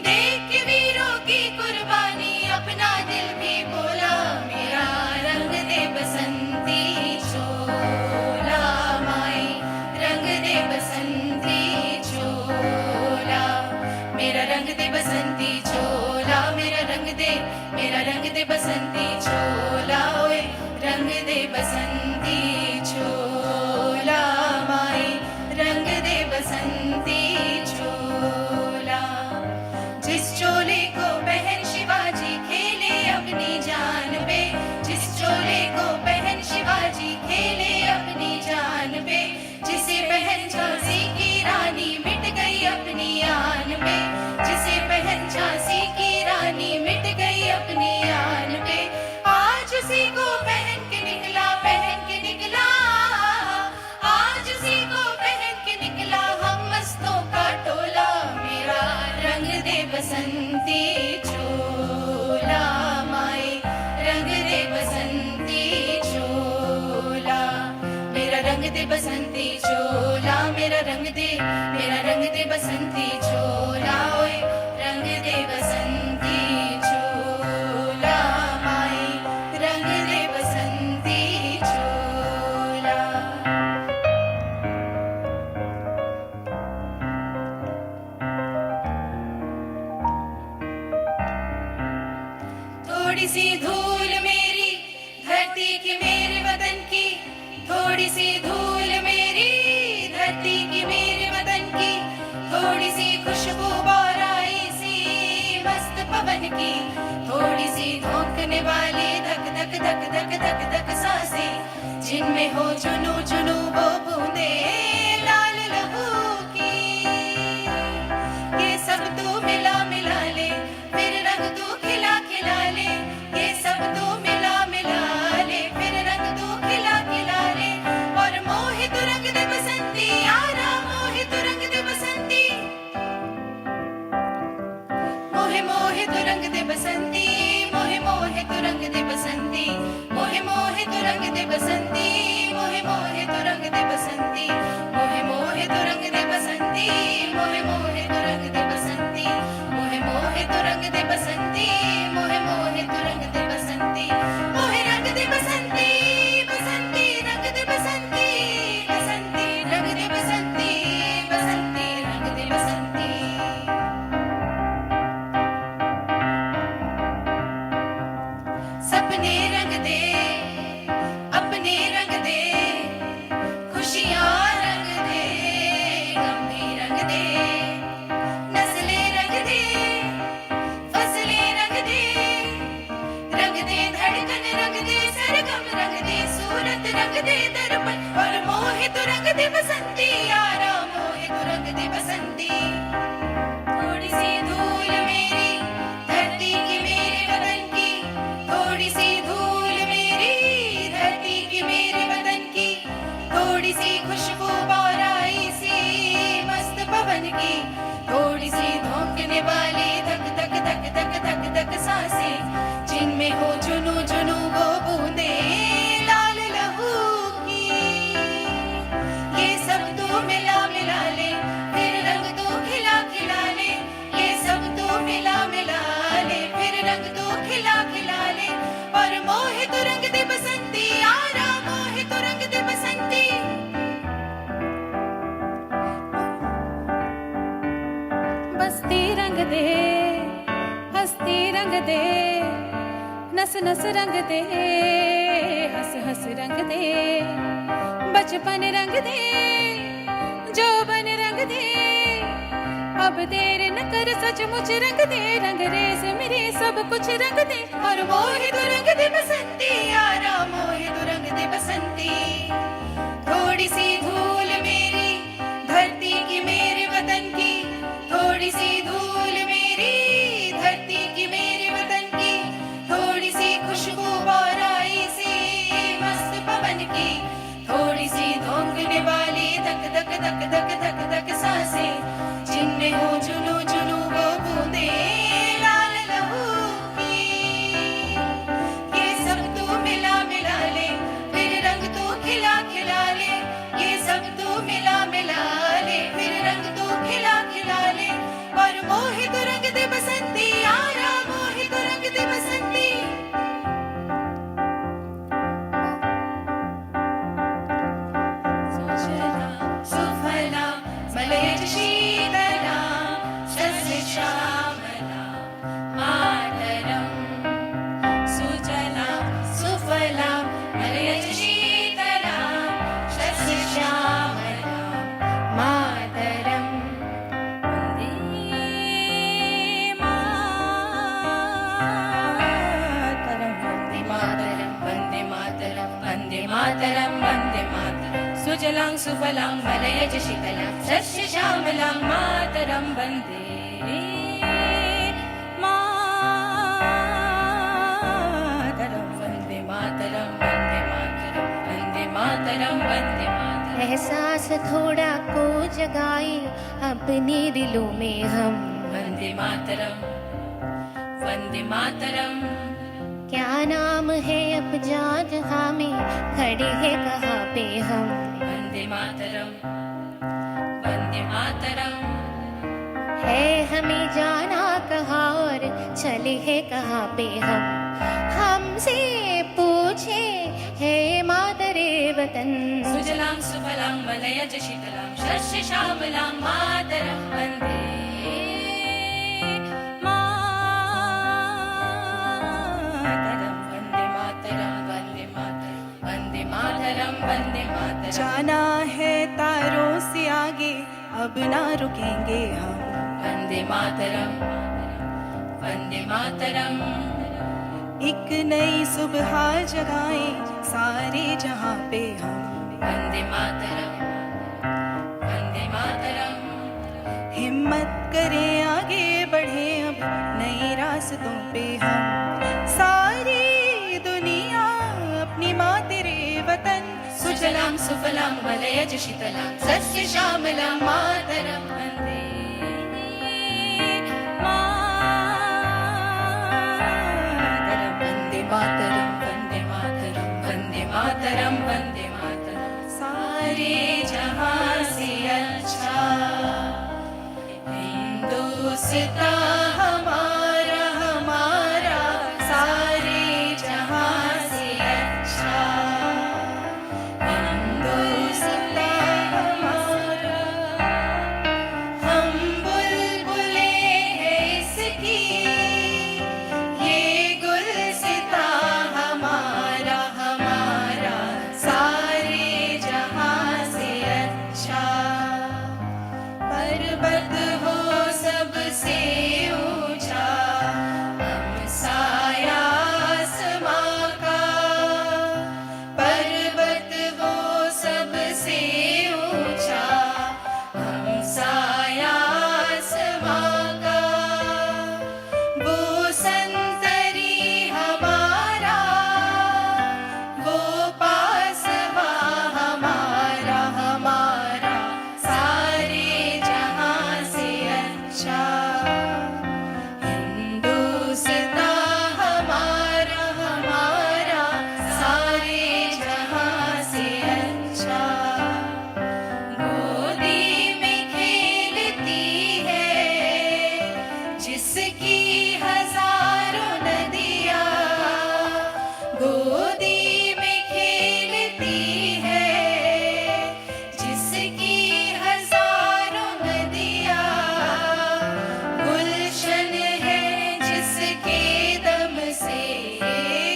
Speaker 1: देख के वीरों की कुर्बानी, अपना दिल भी बोला मेरा रंग दे बसंती चोला माई। दे बसंती चोला ओए रंग दे बसंती चोला माई रंग दे बसंती चोला जिस चोले को पहन शिवाजी खेले अपनी जान पे जिस चोले को पहन शिवाजी खेले अपनी जान पे जिसे पहन झांसी की रानी मिट गई अपनी आन पे जिसे पहन झांसी की रानी मिट गई अपनी आन पे आज उसी को पहन के निकला आज उसी को पहन के निकला हम मस्तों का टोला मेरा रंग दे बसंती चोला माए रंग दे बसंती चोला मेरा रंग दे बसंती चोला मेरा रंग दे बसंती चोला ओए रंग दे बसंती चोला माए रंग दे बसंती चोला थोड़ी सी धूल मेरी धरती की मेरे वतन की थोड़ी सी धूल मेरी धरती की मेरे वतन की थोड़ी सी खुशबू बौराई सी मस्त पवन की थोड़ी सी धोंकने वाली धक धक धक धक धक धक सांसें जिनमें हो जुनू जुनू वो बूंदे लाल लहू की ये सब तू मिला मिला ले फिर रंग तू खिला खिला ले ये सब तू मिला मिला ले फिर रंग तू खिला खिला ले और मोहित रंग दे बसंती यारा मोहित रंग दे बसंती मोहे मोहे तू रंग दे बसंती मोहे मोहे तू रंग दे बसंती मोहे मोहे तू रंग दे बसंती मोहे मोहे तू रंग दे बसंती मोहे मोहे तू रंग दे बसंती मोहे मोहे तू रंग दे बसंती मोहे मोहे तू रंग दे बसंती मोहे मोहे तू रंग दे बसंती मोहे रंग दे बसंती बसंती रंग दे बसंती बसंती रंग दे बसंती बसंती रंग दे बसंती सपने रंग दे अपने रंग दे खुशियां रंग दे गम भी रंग दे नस्लें रंग दे फसलें रंग दे धड़कन रंग दे सरगम रंग दे सूरत रंग दे दर्पण और मोहित रंग दे बसंती यारा मोहित रंग दे बसंती थोड़ी सी धूल मेरी धरती की मेरे वतन की थोड़ी सी धूल मेरी धरती की मेरे वतन की थोड़ी सी खुशबू बौराई सी मस्त पवन की थोड़ी सी धोंकने वाली धक धक धक धक धक धक सांसें जिनमें हो जुनू जुनू वो बूंदे लाल लहू की ये सब तू मिला मिला ले फिर रंग तू खिला खिला ले ये सब तू मिला मिला ले फिर रंग तू खिला खिला ले और मोहित रंग दे बसंती यारा मोहित रंग दे बसंती बस्ती रंग दे हस्ती रंग दे नस नस रंग दे हंस हंस रंग दे बचपन रंग दे जोबन रंग दे अब देर न कर सचमुच रंग दे रंग रेस मेरे सब कुछ रंग दे और मोहित रंग दे बसंती यारा मोहित रंग दे बसंती थोड़ी सी धूल मेरी धरती की मेरे वतन की थोड़ी सी धूल मेरी धरती की मेरे वतन की थोड़ी सी खुशबू बौराई सी मस्त पवन की थोड़ी सी धोंकने वाली धक धक धक धक धक धक सांसें जिनमें हो जुनू जुनू वो बूंदे लाल लहू की ये सब तू मिला मिला ले फिर रंग तू खिला खिला ले ये सब तू मिला मिला ले फिर रंग तू खिला खिला ले और मोहित रंग दे बसंती यारा मोहित रंग दे बसंती सुजला सुफला मलयज शीतला सस्य श्यामला मातरम सुजलां सुफलां मलयज शीतलां शस्य श्यामलां मातरं वन्दे मातरं वन्दे मातरं वन्दे मातरं वन्दे मातरं वन्दे मातरं।
Speaker 6: एहसास थोड़ा को जगाए अपने दिलों में हम,
Speaker 1: वन्दे मातरं वन्दे मातरं।
Speaker 6: क्या नाम है अब जहाँ में खड़े हैं कहाँ पे हम,
Speaker 1: वन्दे मातरं वन्दे मातरं।
Speaker 6: है हमें जाना कहाँ और चले हैं कहाँ पे हम, हमसे पूछे है मातरे वतन।
Speaker 1: सुजलां सुफलां मलयज शीतलां शस्य श्यामलां मातरं वन्दे मातरं वन्दे मातरं वन्दे मातरं वन्दे मातरं वन्दे मातरं।
Speaker 7: जाना है तारों से आगे अब ना रुकेंगे हम,
Speaker 1: वन्दे मातरं वन्दे मातरं।
Speaker 7: एक नई सुबह जगाए सारे जहां पे हम,
Speaker 1: वन्दे मातरं वन्दे मातरं।
Speaker 7: हिम्मत करें आगे बढ़े अब नए रास्तों पे हम, सारी दुनिया अपनी माँ तेरे वतन।
Speaker 1: सुजलां सुफलां मलयज शीतलां शस्य श्यामलां मातरं वन्दे मातरं वन्दे मातरं वन्दे मातरं वन्दे मातरं वन्दे मातरं। सारे जहां से अच्छा हिंदुस्तान हमारा हमारा, सारे जहां से अच्छा हिंदुस्तान हमारा। हम बुलबुलें हैं इसकी, ये गुलसिता हमारा हमारा, सारे जहां से अच्छा। पर्वत हो सबसे ऊंचा, हम साया आसमां का। पर्वत वो सबसे ऊंचा, हम साया आसमां का। वो संतरी हमारा, वो पासवा हमारा हमारा, सारे जहां से अच्छा हिंदुस्तान हमारा हमारा, सारे जहां से अच्छा। गोदी में खेलती है जिसकी हजारों नदियाँ, गोदी में खेलती है जिसकी हजारों नदियाँ। गुलशन है जिसके दम से,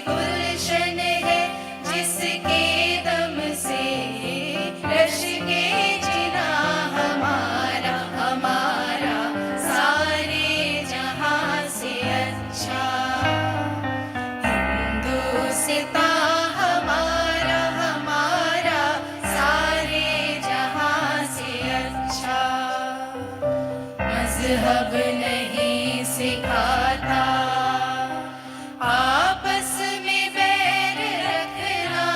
Speaker 1: गुलशन है जिसके दम से, रश के जिना हमारा हमारा, सारे जहां से अच्छा हिंदुस्तान हमारा हमारा, सारे जहां से अच्छा। मजहब नहीं सिखाता आपस में बैर रखना,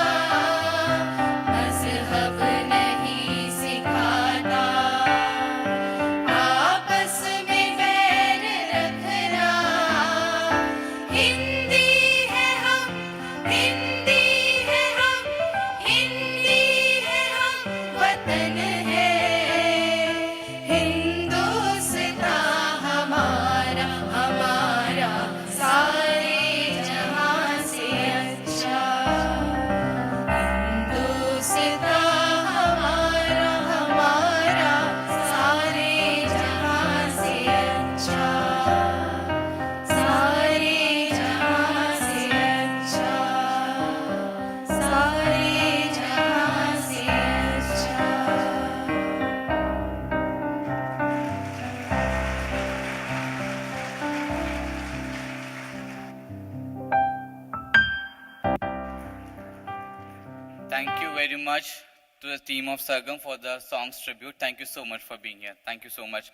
Speaker 1: मजहब नहीं सिखाता आपस में बैर रखना। हिंदी है हम, हिंदी है हम, हिंदी है हम, वतन है हिंदुस्तान हमारा हमारा, सारे जहां से अच्छा हिंदुस्तान हमारा हमारा, सारे जहां से अच्छा, सारे जहां से अच्छा, सारे जहां से अच्छा।
Speaker 2: Thank you very much to the team of Sargam for the song's tribute. Thank you so much for being here. Thank you so much.